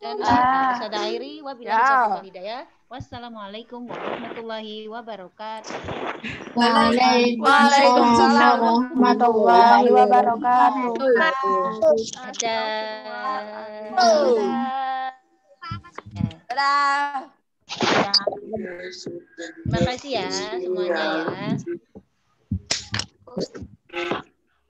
dan Ustazah Airi wabillahi hidayah. Wassalamualaikum warahmatullahi wabarakatuh. Waalaikumsalam warahmatullahi wabarakatuh. Dadah. Terima kasih ya semuanya ya.